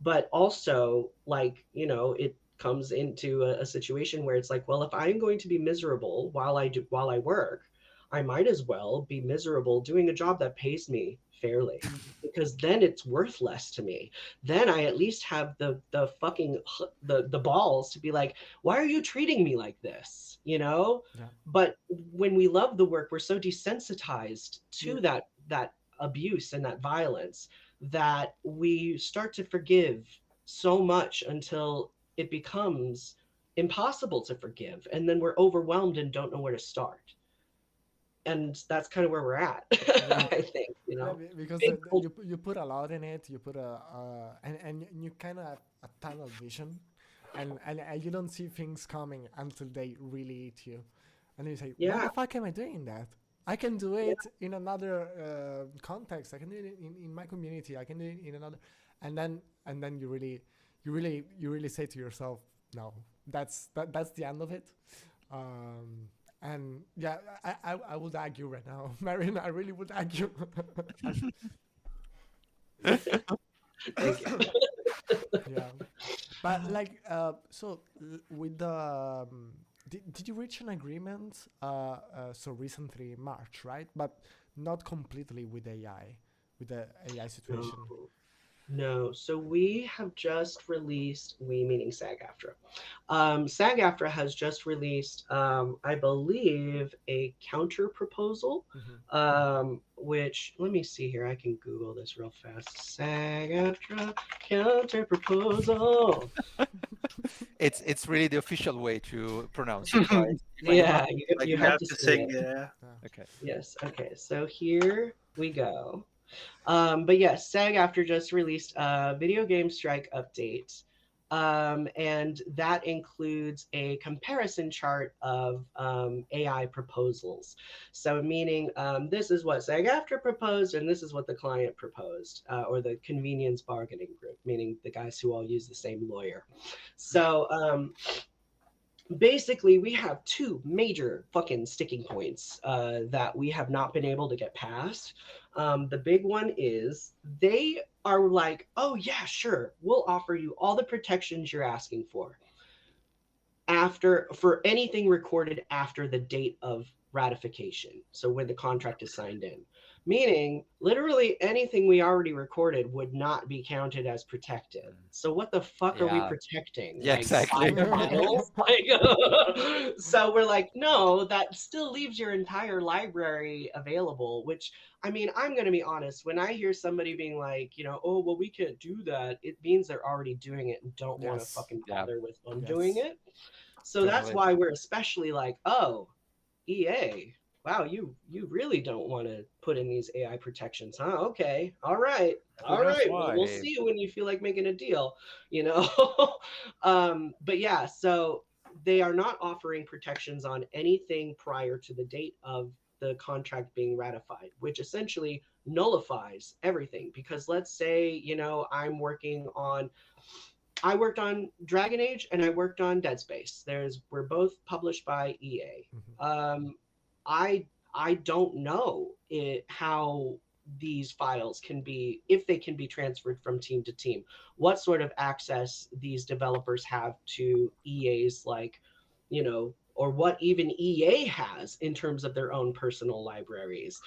But also, like, you know, comes into a situation where it's like, well, if I'm going to be miserable while I work, I might as well be miserable doing a job that pays me fairly, because then it's worth less to me. Then I at least have the fucking the balls to be like, why are you treating me like this, you know? Yeah. But when we love the work, we're so desensitized to Yeah. that abuse and that violence that we start to forgive so much until it becomes impossible to forgive, and then we're overwhelmed and don't know where to start. And that's kind of where we're at. Yeah. I think, you Yeah, know, because big you put a lot in it. You put and you kind of have a tunnel vision, and you don't see things coming until they really eat you, and you say, "Why yeah, the fuck am I doing that? I can do it in another context. I can do it in my community. I can do it in another," and then you really say to yourself, "No, that's the end of it." Um, and yeah, I would argue right now, Marin. I really would argue. thank you. Yeah, but like, with the, did you reach an agreement? So recently in March, right? But not completely with AI, with the AI situation. No. No, so we have just released, we meaning SAG-AFTRA. SAG-AFTRA has just released, I believe, a counter proposal, Mm-hmm. which, let me see here, I can Google this real fast. SAG-AFTRA counter proposal. It's really the official way to pronounce it, right? Yeah, Like you you have have to to say sing, it. yeah. Okay. Yes, okay, so here we go. But yes, SAG-AFTRA just released a video game strike update. And that includes a comparison chart of AI proposals. So, meaning this is what SAG-AFTRA proposed, and this is what the client proposed, or the convenience bargaining group, meaning the guys who all use the same lawyer. So, basically we have two major fucking sticking points that we have not been able to get past. The big one is they are like, oh yeah, sure, we'll offer you all the protections you're asking for anything recorded after the date of ratification, so when the contract is signed in, meaning literally anything we already recorded would not be counted as protected. So what the fuck are we Yeah. protecting, Yeah, like exactly. 5 files? Like, so we're like, no, that still leaves your entire library available, which, I mean, I'm going to be honest, when I hear somebody being like, you know, oh well, we can't do that, it means they're already doing it and don't want to Yes. fucking Yeah, bother with undoing Yes. it. So that's totally. why we're especially like, oh, EA, wow, you really don't want to put in these AI protections, huh? Okay, Who all knows right. Well, we'll why? see when you feel like making a deal, you know. But yeah, so they are not offering protections on anything prior to the date of the contract being ratified, which essentially nullifies everything. Because let's say, you know, I worked on Dragon Age and I worked on Dead Space. We're both published by EA. Mm-hmm. I don't know how these files can be, if they can be transferred from team to team. What sort of access these developers have to EA's, like, you know, or what even EA has in terms of their own personal libraries.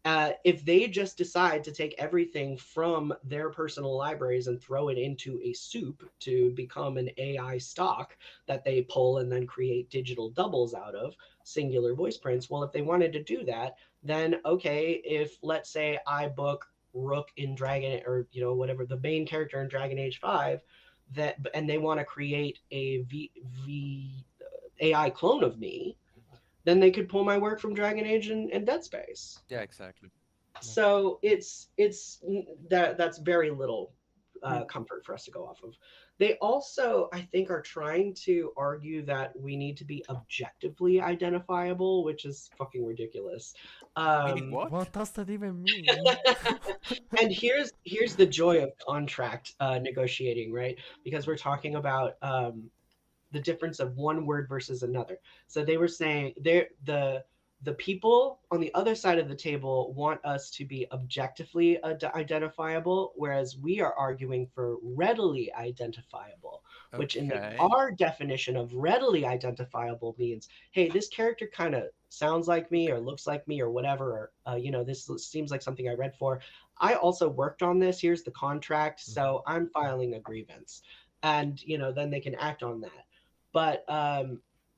If they just decide to take everything from their personal libraries and throw it into a soup to become an AI stock that they pull and then create digital doubles out of, singular voice prints, well, if they wanted to do that, then okay, if let's say I book Rook in Dragon, or you know, whatever, the main character in Dragon Age 5, that, and they want to create a AI clone of me, then they could pull my work from Dragon Age and Dead Space. Yeah, exactly. Yeah. So it's that's very little comfort for us to go off of. They also, I think, are trying to argue that we need to be objectively identifiable, which is fucking ridiculous. Meaning what? What does that even mean? And here's the joy of contract negotiating, right? Because we're talking about the difference of one word versus another. So they were saying the people on the other side of the table want us to be objectively identifiable, whereas we are arguing for readily identifiable, which in the Okay. our definition of readily identifiable means, hey, this character kind of sounds like me or looks like me or whatever, or this seems like something I read for. I also worked on this. Here's the contract, so I'm filing a grievance, and then they can act on that. But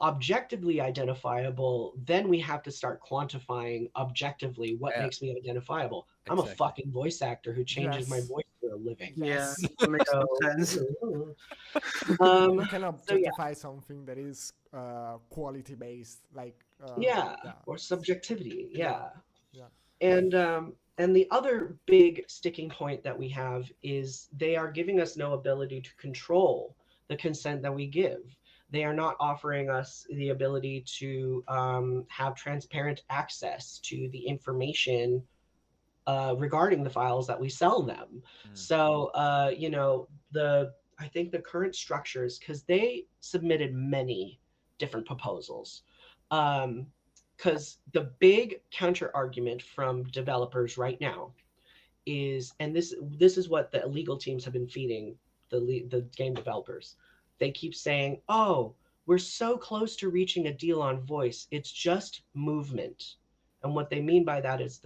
objectively identifiable, then we have to start quantifying objectively what Yeah, makes me identifiable. I'm a exactly. fucking voice actor who changes my Yes. voice for a living. Yeah, Yes. that makes So, no sense. You um, can so yeah, objectify something that is quality based, like yeah, yeah, or subjectivity, yeah, yeah. yeah. And the other big sticking point that we have is they are giving us no ability to control the consent that we give. They are not offering us the ability to have transparent access to the information regarding the files that we sell them. Mm. So, the I think the current structures, because they submitted many different proposals, because the big counter argument from developers right now is, and this is what the legal teams have been feeding the game developers. They keep saying, "Oh, we're so close to reaching a deal on voice. It's just movement." And what they mean by that is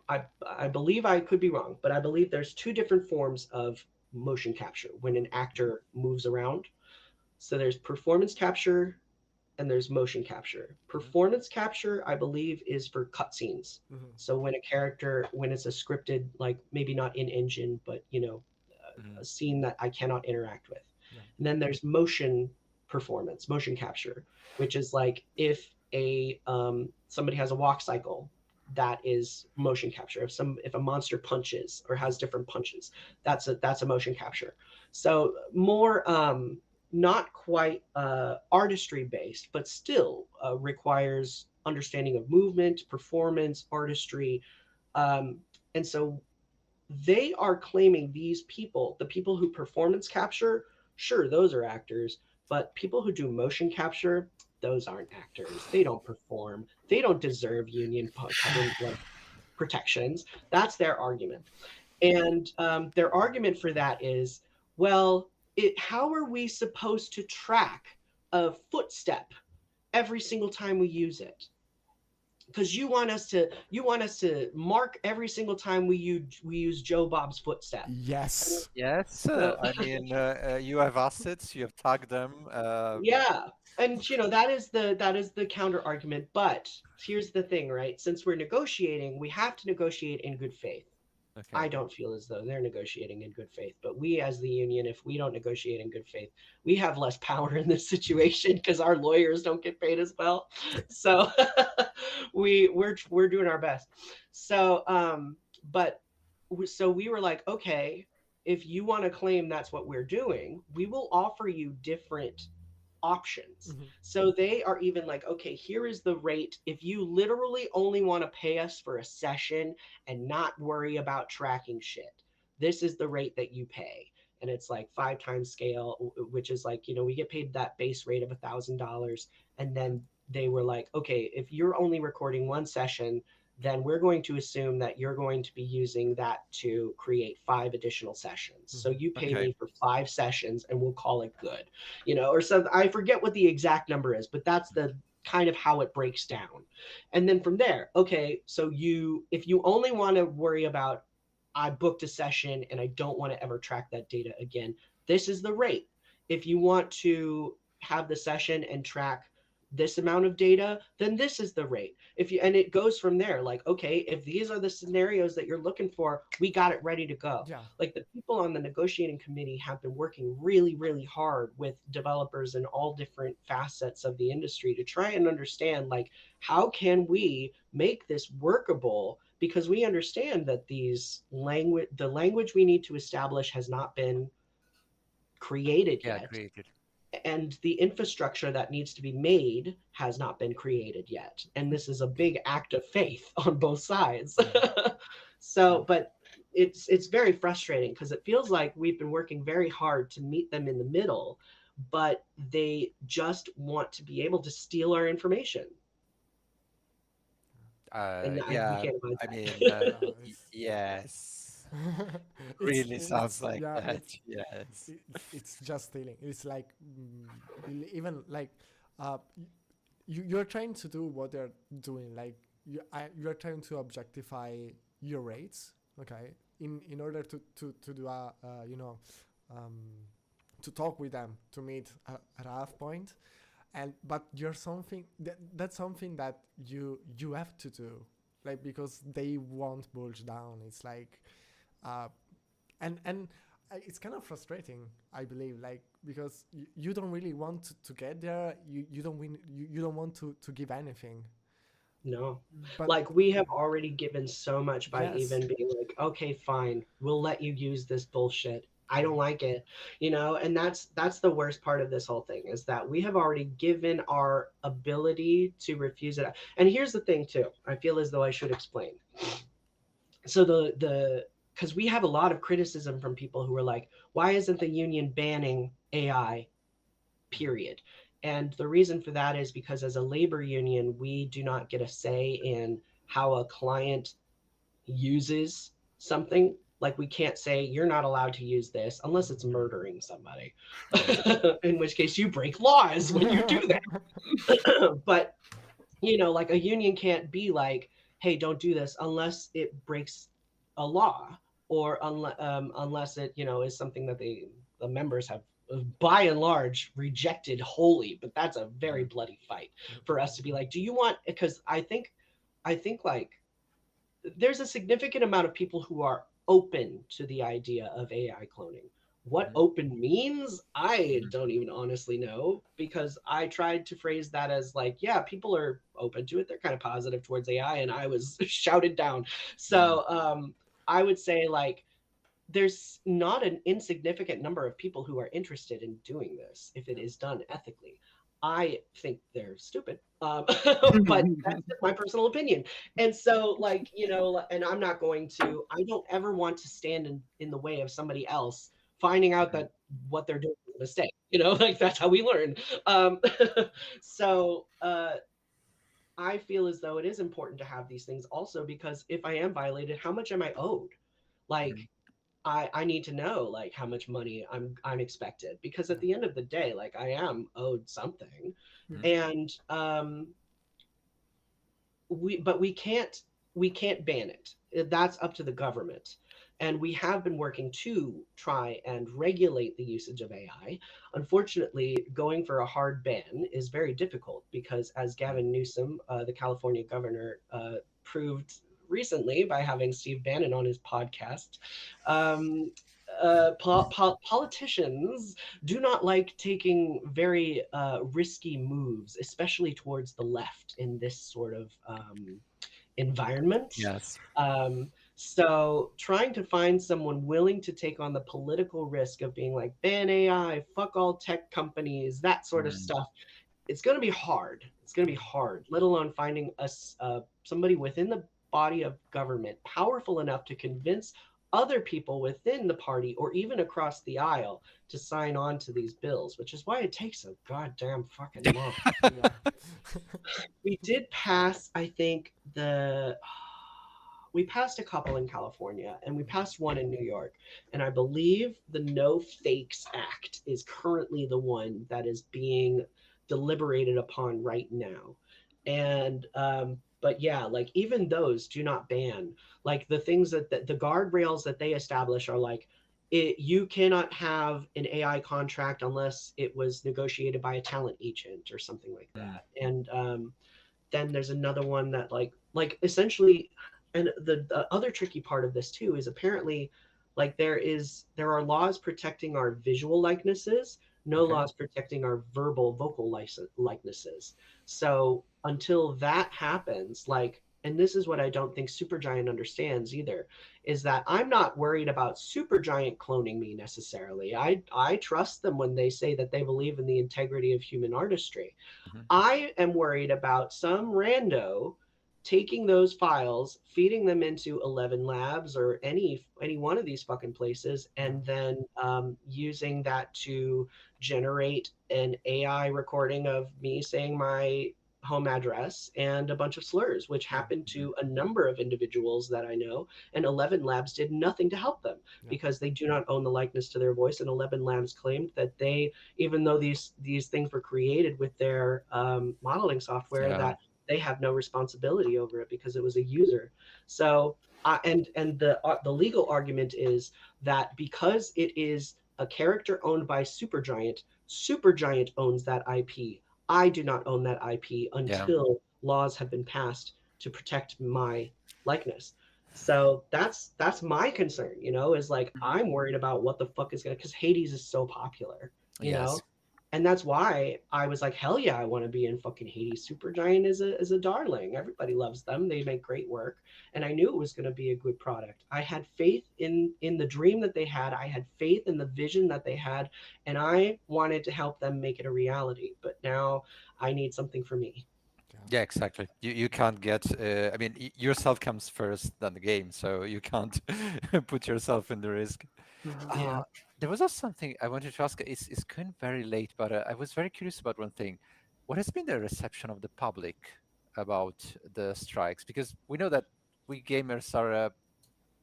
I believe, I could be wrong, but I believe there's two different forms of motion capture when an actor moves around. So there's performance capture and there's motion capture. Performance capture, I believe, is for cutscenes. Mm-hmm. So when it's a scripted, like maybe not in engine, but Mm. a scene that I cannot interact with. Yeah. And then there's motion capture, which is like if somebody has a walk cycle, that is motion capture. If a monster punches or has different punches, that's a motion capture. So more not quite artistry based, but still requires understanding of movement, performance, artistry. And so they are claiming these people, the people who performance capture, sure, those are actors, but people who do motion capture, those aren't actors. They don't perform. They don't deserve union covenant like protections. That's their argument. And their argument for that is, well, how are we supposed to track a footstep every single time we use it? Because you want us to mark every single time we use Joe Bob's footstep. Yes. Yes, So I mean, you have assets, you have tagged them. yeah, and that is the counter argument. But here's the thing, right? Since we're negotiating, we have to negotiate in good faith. I Okay. don't feel as though they're negotiating in good faith, but we as the union, if we don't negotiate in good faith, we have less power in this situation because our lawyers don't get paid as well. So we're doing our best. So but so we were like, okay, if you want to claim that's what we're doing, we will offer you different options. Mm-hmm. So they are even like, okay, here is the rate. If you literally only want to pay us for a session and not worry about tracking shit, this is the rate that you pay. And it's like 5 times scale, which is like, we get paid that base rate of $1,000. And then they were like, okay, if you're only recording one session, then we're going to assume that you're going to be using that to create 5 additional sessions. So you pay Okay. me for 5 sessions and we'll call it good, or something. I forget what the exact number is, but that's the kind of how it breaks down. And then from there, okay, so if you only want to worry about, I booked a session and I don't want to ever track that data again, this is the rate. If you want to have the session and track this amount of data, then this is the rate. And it goes from there, like, okay, if these are the scenarios that you're looking for, we got it ready to go. Yeah. Like, the people on the negotiating committee have been working really, really hard with developers in all different facets of the industry to try and understand, like, how can we make this workable? Because we understand that the language we need to establish has not been created Yeah, yet, created. and the infrastructure that needs to be made has not been created yet. And this is a big act of faith on both sides. So, but it's very frustrating because it feels like we've been working very hard to meet them in the middle, but they just want to be able to steal our information. And we Yeah, can't avoid I that. mean, Yeah. It's yes. Really sounds like yeah, that. Yes. it's just stealing. It's like even like you're trying to do what they're doing. Like you're trying to objectify your rates, okay, in order to do a um, to talk with them, to meet at a half point. And but you're something that's something that you have to do, like, because they won't bulge down. It's like uh and it's kind of frustrating, I believe, like, because you don't really want to get there. You don't win. You don't want to give anything. No. But Like we have already given so much by yes, even being like, okay, fine, we'll let you use this bullshit. I don't like it, you know, and that's the worst part of this whole thing is that we have already given our ability to refuse it. And here's the thing too. I feel as though I should explain. So the because we have a lot of criticism from people who are like, why isn't the union banning AI? Period. And the reason for that is because as a labor union, we do not get a say in how a client uses something. Like we can't say you're not allowed to use this unless it's murdering somebody, Yes. in which case you break laws when you do that. But you know, like a union can't be like, hey, don't do this unless it breaks a law, or unless it, you know, is something that the members have by and large rejected wholly. But that's a very bloody fight for us to be like, do you want, because I think like there's a significant amount of people who are open to the idea of AI cloning. What open means, I don't even honestly know, because I tried to phrase that as like, yeah, people are open to it. They're kind of positive towards AI, and I was shouted down. So I would say like there's not an insignificant number of people who are interested in doing this if it is done ethically. I think they're stupid, but that's just my personal opinion. And so, like, you know, and I'm not going to, I don't ever want to stand in the way of somebody else finding out that what they're doing is a mistake, you know, like that's how we learn. Um, so, I feel as though it is important to have these things also, because if I am violated, how much am I owed? Like, I need to know like how much money I'm expected, because at the end of the day, like I am owed something. And we can't ban it. That's up to the government. And we have been working to try and regulate the usage of AI. Unfortunately, going for a hard ban is very difficult because, as Gavin Newsom, the California governor, proved recently by having Steve Bannon on his podcast, um, politicians do not like taking very risky moves, especially towards the left in this sort of environment. Yes. So trying to find someone willing to take on the political risk of being like, ban AI, fuck all tech companies, that sort of stuff, it's going to be hard. It's going to be hard, let alone finding us somebody within the body of government powerful enough to convince other people within the party or even across the aisle to sign on to these bills, which is why it takes a goddamn fucking month. yeah. We did pass, I think, we passed a couple in California and we passed one in New York. And I believe the No Fakes Act is currently the one that is being deliberated upon right now. And, but yeah, like even those do not ban. Like the things that the guardrails that they establish are like, you cannot have an AI contract unless it was negotiated by a talent agent or something like that. And then there's another one that like essentially, and the other tricky part of this too is apparently like there are laws protecting our visual likenesses, no laws protecting our vocal likenesses. So until that happens, like, and this is what I don't think Supergiant understands either, is that I'm not worried about Supergiant cloning me necessarily. I trust them when they say that they believe in the integrity of human artistry. I am worried about some rando taking those files, feeding them into 11 Labs or any one of these fucking places, and then using that to generate an AI recording of me saying my home address and a bunch of slurs, which happened to a number of individuals that I know. And 11 Labs did nothing to help them because they do not own the likeness to their voice. And 11 Labs claimed that they, even though these things were created with their modeling software, Yeah. that they have no responsibility over it because it was a user. So, and the legal argument is that because it is a character owned by Supergiant, Supergiant owns that IP. I do not own that IP Yeah. until laws have been passed to protect my likeness. So that's my concern, you know, is like I'm worried about what the fuck is gonna, because Hades is so popular, you Yes. know, and that's why I was like, hell yeah, I want to be in fucking Hades. Supergiant is a darling. Everybody loves them. They make great work, and I knew it was going to be a good product. I had faith in the dream that they had. I had faith in the vision that they had, and I wanted to help them make it a reality. But now I need something for me. Yeah, exactly. You can't get. I mean, yourself comes first than the game, so you can't put yourself in the risk. Mhm. Uh, Yeah. there was also something I wanted to ask. It's kind of very late, but I was very curious about one thing. What has been the reception of the public about the strikes? Because we know that we gamers are a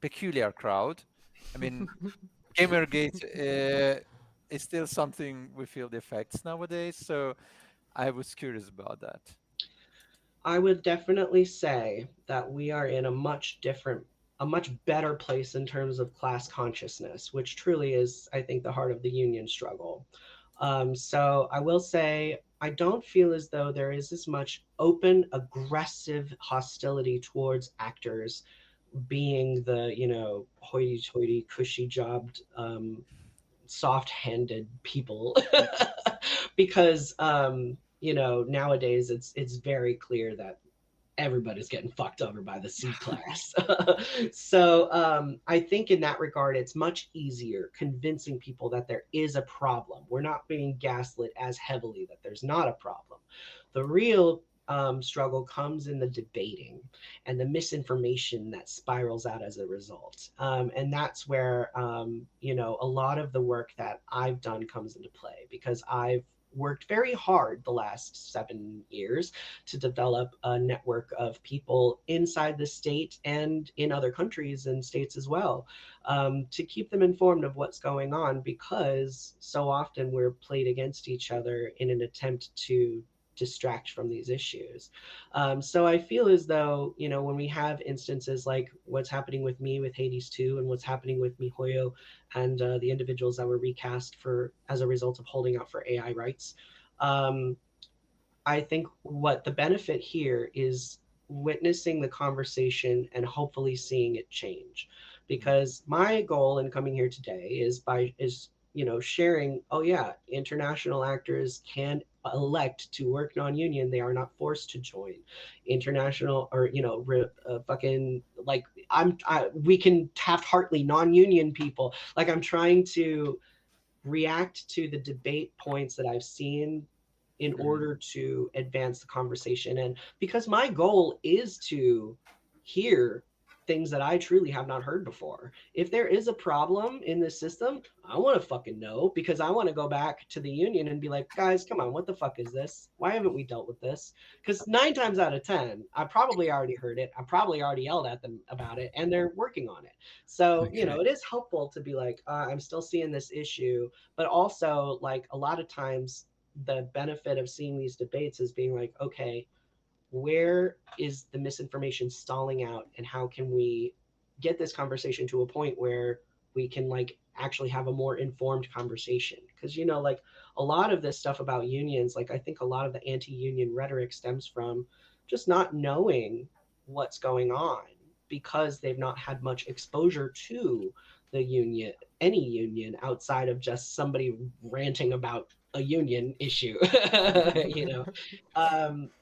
peculiar crowd. I mean, Gamergate is still something we feel the effects nowadays. So I was curious about that. I would definitely say that we are in a much better place in terms of class consciousness, which truly is, I think, the heart of the union struggle. So I will say, I don't feel as though there is as much open, aggressive hostility towards actors being the, you know, hoity-toity, cushy-jobbed, soft-handed people, because you know, nowadays it's very clear that everybody's getting fucked over by the C class. So I think in that regard, it's much easier convincing people that there is a problem. We're not being gaslit as heavily that there's not a problem. The real struggle comes in the debating and the misinformation that spirals out as a result. And that's where, you know, a lot of the work that I've done comes into play because I've worked very hard the last 7 years to develop a network of people inside the state and in other countries and states as well, to keep them informed of what's going on, because so often we're played against each other in an attempt to distract from these issues. So I feel as though, you know, when we have instances like what's happening with me with Hades 2 and what's happening with Mihoyo and the individuals that were recast for as a result of holding out for AI rights, um, I think what the benefit here is witnessing the conversation and hopefully seeing it change. Because my goal in coming here today is you know, sharing, oh yeah, international actors can elect to work non-union. They are not forced to join international or, you know, fucking like we can Taft-Hartley non-union people. Like I'm trying to react to the debate points that I've seen in order to advance the conversation. And because my goal is to hear things that I truly have not heard before. If there is a problem in this system, I want to fucking know, because I want to go back to the union and be like, guys, come on, what the fuck is this? Why haven't we dealt with this? Because 9 times out of 10, I probably already heard it. I probably already yelled at them about it, and they're working on it. So, you know, Okay. it is helpful to be like, I'm still seeing this issue, but also like a lot of times the benefit of seeing these debates is being like, okay, where is the misinformation stalling out, and how can we get this conversation to a point where we can like actually have a more informed conversation? Because, you know, like a lot of this stuff about unions, like I think a lot of the anti-union rhetoric stems from just not knowing what's going on, because they've not had much exposure to the union, any union, outside of just somebody ranting about a union issue. You know,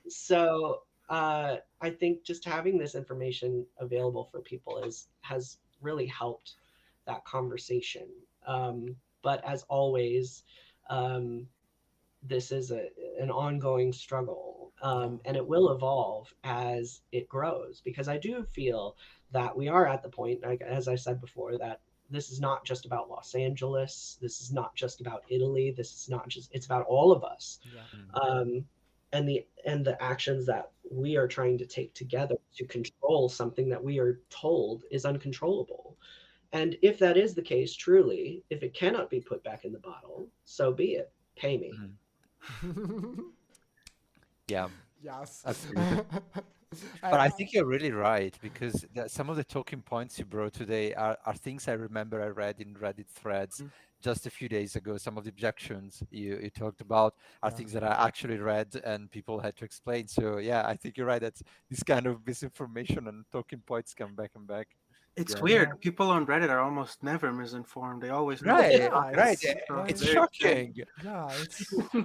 so I think just having this information available for people has really helped that conversation. But as always, um, this is an ongoing struggle, and it will evolve as it grows, because I do feel that we are at the point, like, as I said before, that this is not just about Los Angeles. This is not just about Italy. This is not just, it's about all of us. Yeah. Um, and the actions that we are trying to take together to control something that we are told is uncontrollable. And if that is the case, truly, if it cannot be put back in the bottle, so be it. Pay me. Yeah, Yes. absolutely. But I think you're really right, because some of the talking points you brought today are things I remember I read in Reddit threads just a few days ago. Some of the objections you talked about are Yeah. things that I actually read and people had to explain. So yeah, I think you're right. That's this kind of misinformation and talking points come back and back. It's Yeah. weird. Yeah. People on Reddit are almost never misinformed. They always know what they're Right, Yeah, talking right. it's about. So like It's very strange. shocking. yeah, it's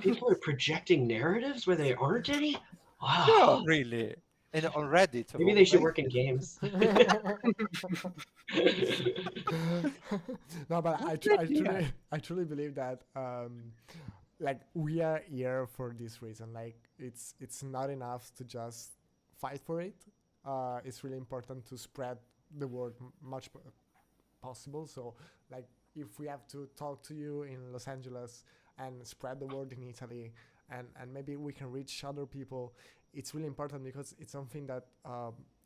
People are projecting narratives where they aren't any. Yeah, Wow. really. And on Reddit of Maybe all they should work in places. games. no, but What an idea. I truly believe that like we are here for this reason. Like it's not enough to just fight for it. It's really important to spread the word much possible. So like if we have to talk to you in Los Angeles and spread the word in Italy, and maybe we can reach other people, it's really important because it's something that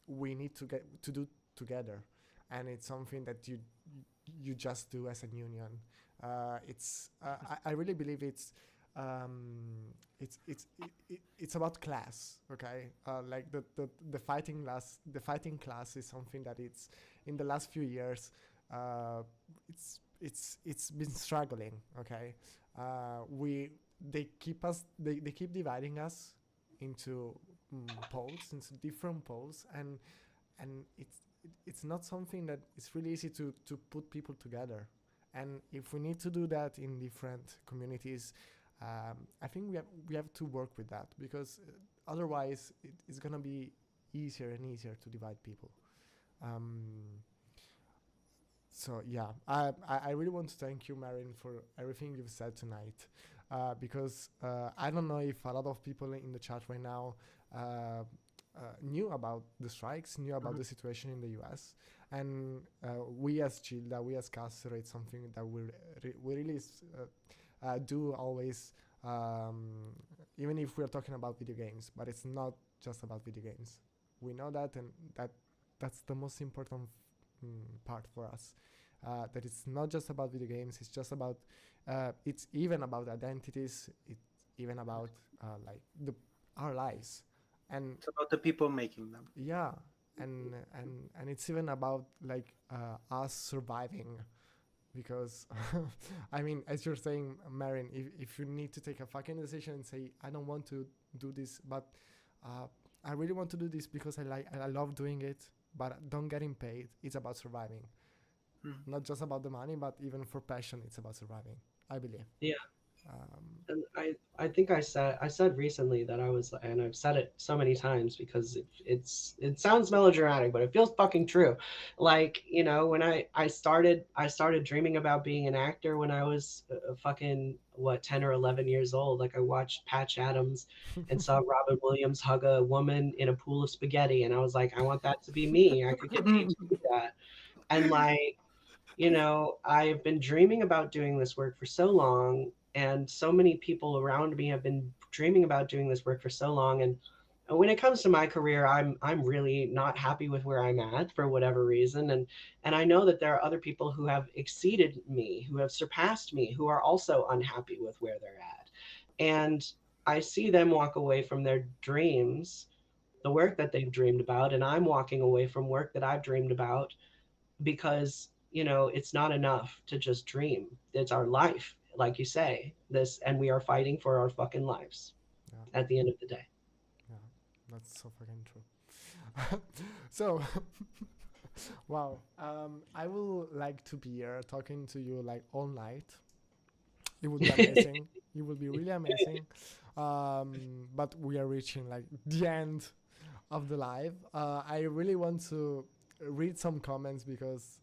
we need to get to do together, and it's something that you just do as a union. I really believe it's about class. Okay, like the fighting class is something that it's in the last few years. Uh, it's been struggling. Okay, we they keep dividing us into poles, into different poles, and it's not something that it's really easy to put people together. And if we need to do that in different communities, I think we have to work with that, because otherwise it's gonna be easier and easier to divide people. Um, so yeah, I really want to thank you, Marin, for everything you've said tonight, because I don't know if a lot of people in the chat right now knew about the strikes, knew about the situation in the U.S., and we as Gilda, we as COSA, it's something that we really do always, even if we're talking about video games, but it's not just about video games. We know that, and that's the most important part for us. That it's not just about video games. It's just about. It's even about identities. It's even about like our lives, and It's about the people making them. yeah, and it's even about like us surviving, because I mean, as you're saying, Marin, if you need to take a fucking decision and say I don't want to do this, but I really want to do this because I love doing it, but don't getting paid. It's about surviving, not just about the money, but even for passion, it's about surviving. I believe. Yeah. Um, And I think I said recently that I was, and I've said it so many times because it sounds melodramatic, but it feels fucking true. Like, when I started dreaming about being an actor when I was fucking what, 10 or 11 years old. Like, I watched Patch Adams and saw Robin Williams hug a woman in a pool of spaghetti, and I was like, I want that to be me. I could get paid to do that. And like, I've been dreaming about doing this work for so long, and so many people around me have been dreaming about doing this work for so long. And when it comes to my career, I'm really not happy with where I'm at for whatever reason. And I know that there are other people who have exceeded me, who have surpassed me, who are also unhappy with where they're at. And I see them walk away from their dreams, the work that they've dreamed about, and I'm walking away from work that I've dreamed about, because it's not enough to just dream. It's our life, like you say, this, and we are fighting for our fucking lives yeah, at the end of the day. yeah, that's so fucking true. So, wow. I will like to be here talking to you like all night. It would be amazing. It would be really amazing. But we are reaching like the end of the live. I really want to read some comments, because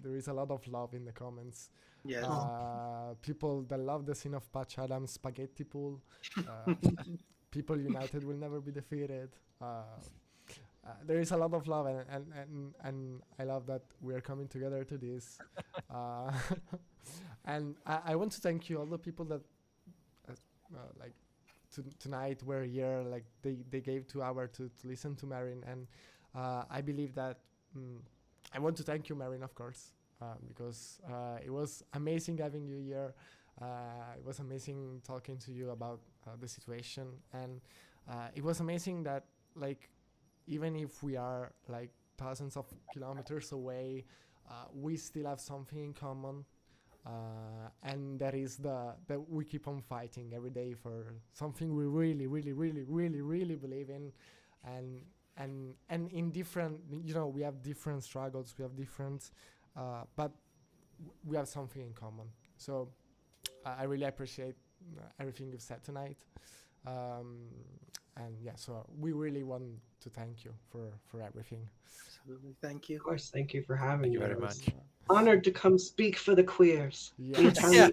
there is a lot of love in the comments. Yes. People that love the scene of Patch Adams' spaghetti pool. Uh, People united will never be defeated. There is a lot of love, and I love that we are coming together to this. Uh, and I want to thank you, all the people that like tonight were here, like they gave 2 hours to listen to Marin, and I believe that I want to thank you, Marin, of course, because it was amazing having you here. It was amazing talking to you about the situation, and it was amazing that, like, even if we are like thousands of kilometers away, we still have something in common, and that is that we keep on fighting every day for something we really, really, really, really, really believe in, and in different, we have different struggles, we have different, but we have something in common. So I really appreciate everything you've said tonight. And yeah, so we really want to thank you for everything. Absolutely. Thank you. Of course, thank you for having Thank you me. very I was much. honored to come speak for the queers. Yes. Anytime Yeah.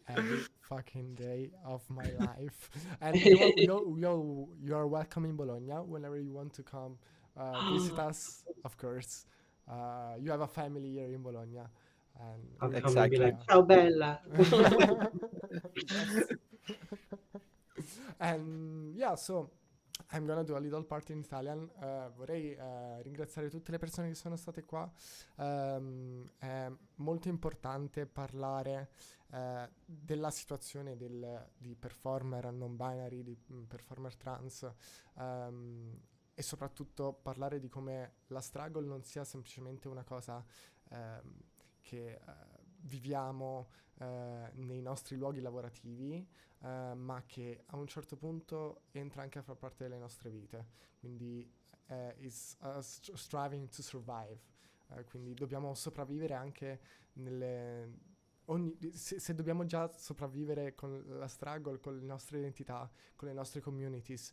Every fucking day of my life. And you are welcome in Bologna whenever you want to come visit us, of course. You have a family here in Bologna. And I'll we- come and be like, Exactly. ciao bella. Yes. And yeah, so I'm gonna do a little part in Italian. Vorrei ringraziare tutte le persone che sono state qua. È molto importante parlare della situazione di performer non binary, di performer trans, e soprattutto parlare di come la struggle non sia semplicemente una cosa che viviamo nei nostri luoghi lavorativi, ma che a un certo punto entra anche a far parte delle nostre vite. Quindi is striving to survive. Quindi dobbiamo sopravvivere anche se dobbiamo già sopravvivere con la struggle, con le nostre identità, con le nostre communities,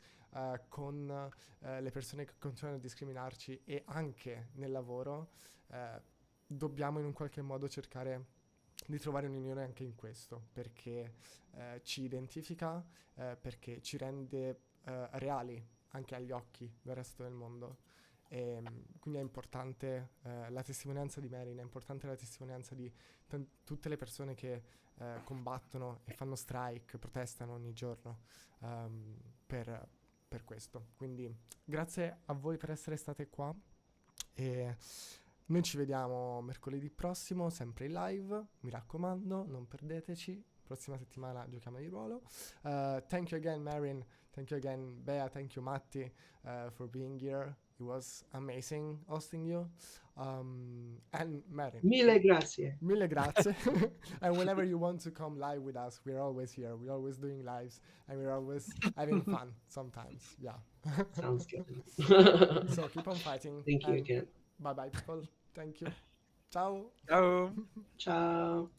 con le persone che continuano a discriminarci, e anche nel lavoro, dobbiamo in un qualche modo cercare di trovare un'unione anche in questo, perché ci identifica, perché ci rende reali anche agli occhi del resto del mondo. E quindi è importante la testimonianza di Marin, è importante la testimonianza di tutte le persone che combattono e fanno strike, protestano ogni giorno per questo. Quindi grazie a voi per essere state qua, e noi ci vediamo mercoledì prossimo, sempre in live, mi raccomando, non perdeteci. Prossima settimana giochiamo di ruolo. Thank you again, Marin. Thank you again, Bea. Thank you, Matti, for being here. It was amazing hosting you. And Marin. Mille grazie. Mille grazie. And whenever you want to come live with us, we're always here. We're always doing lives, and we're always having fun sometimes. Yeah. Sounds good. So keep on fighting. Thank you again. Bye bye, people. Thank you. Ciao. Ciao. Ciao.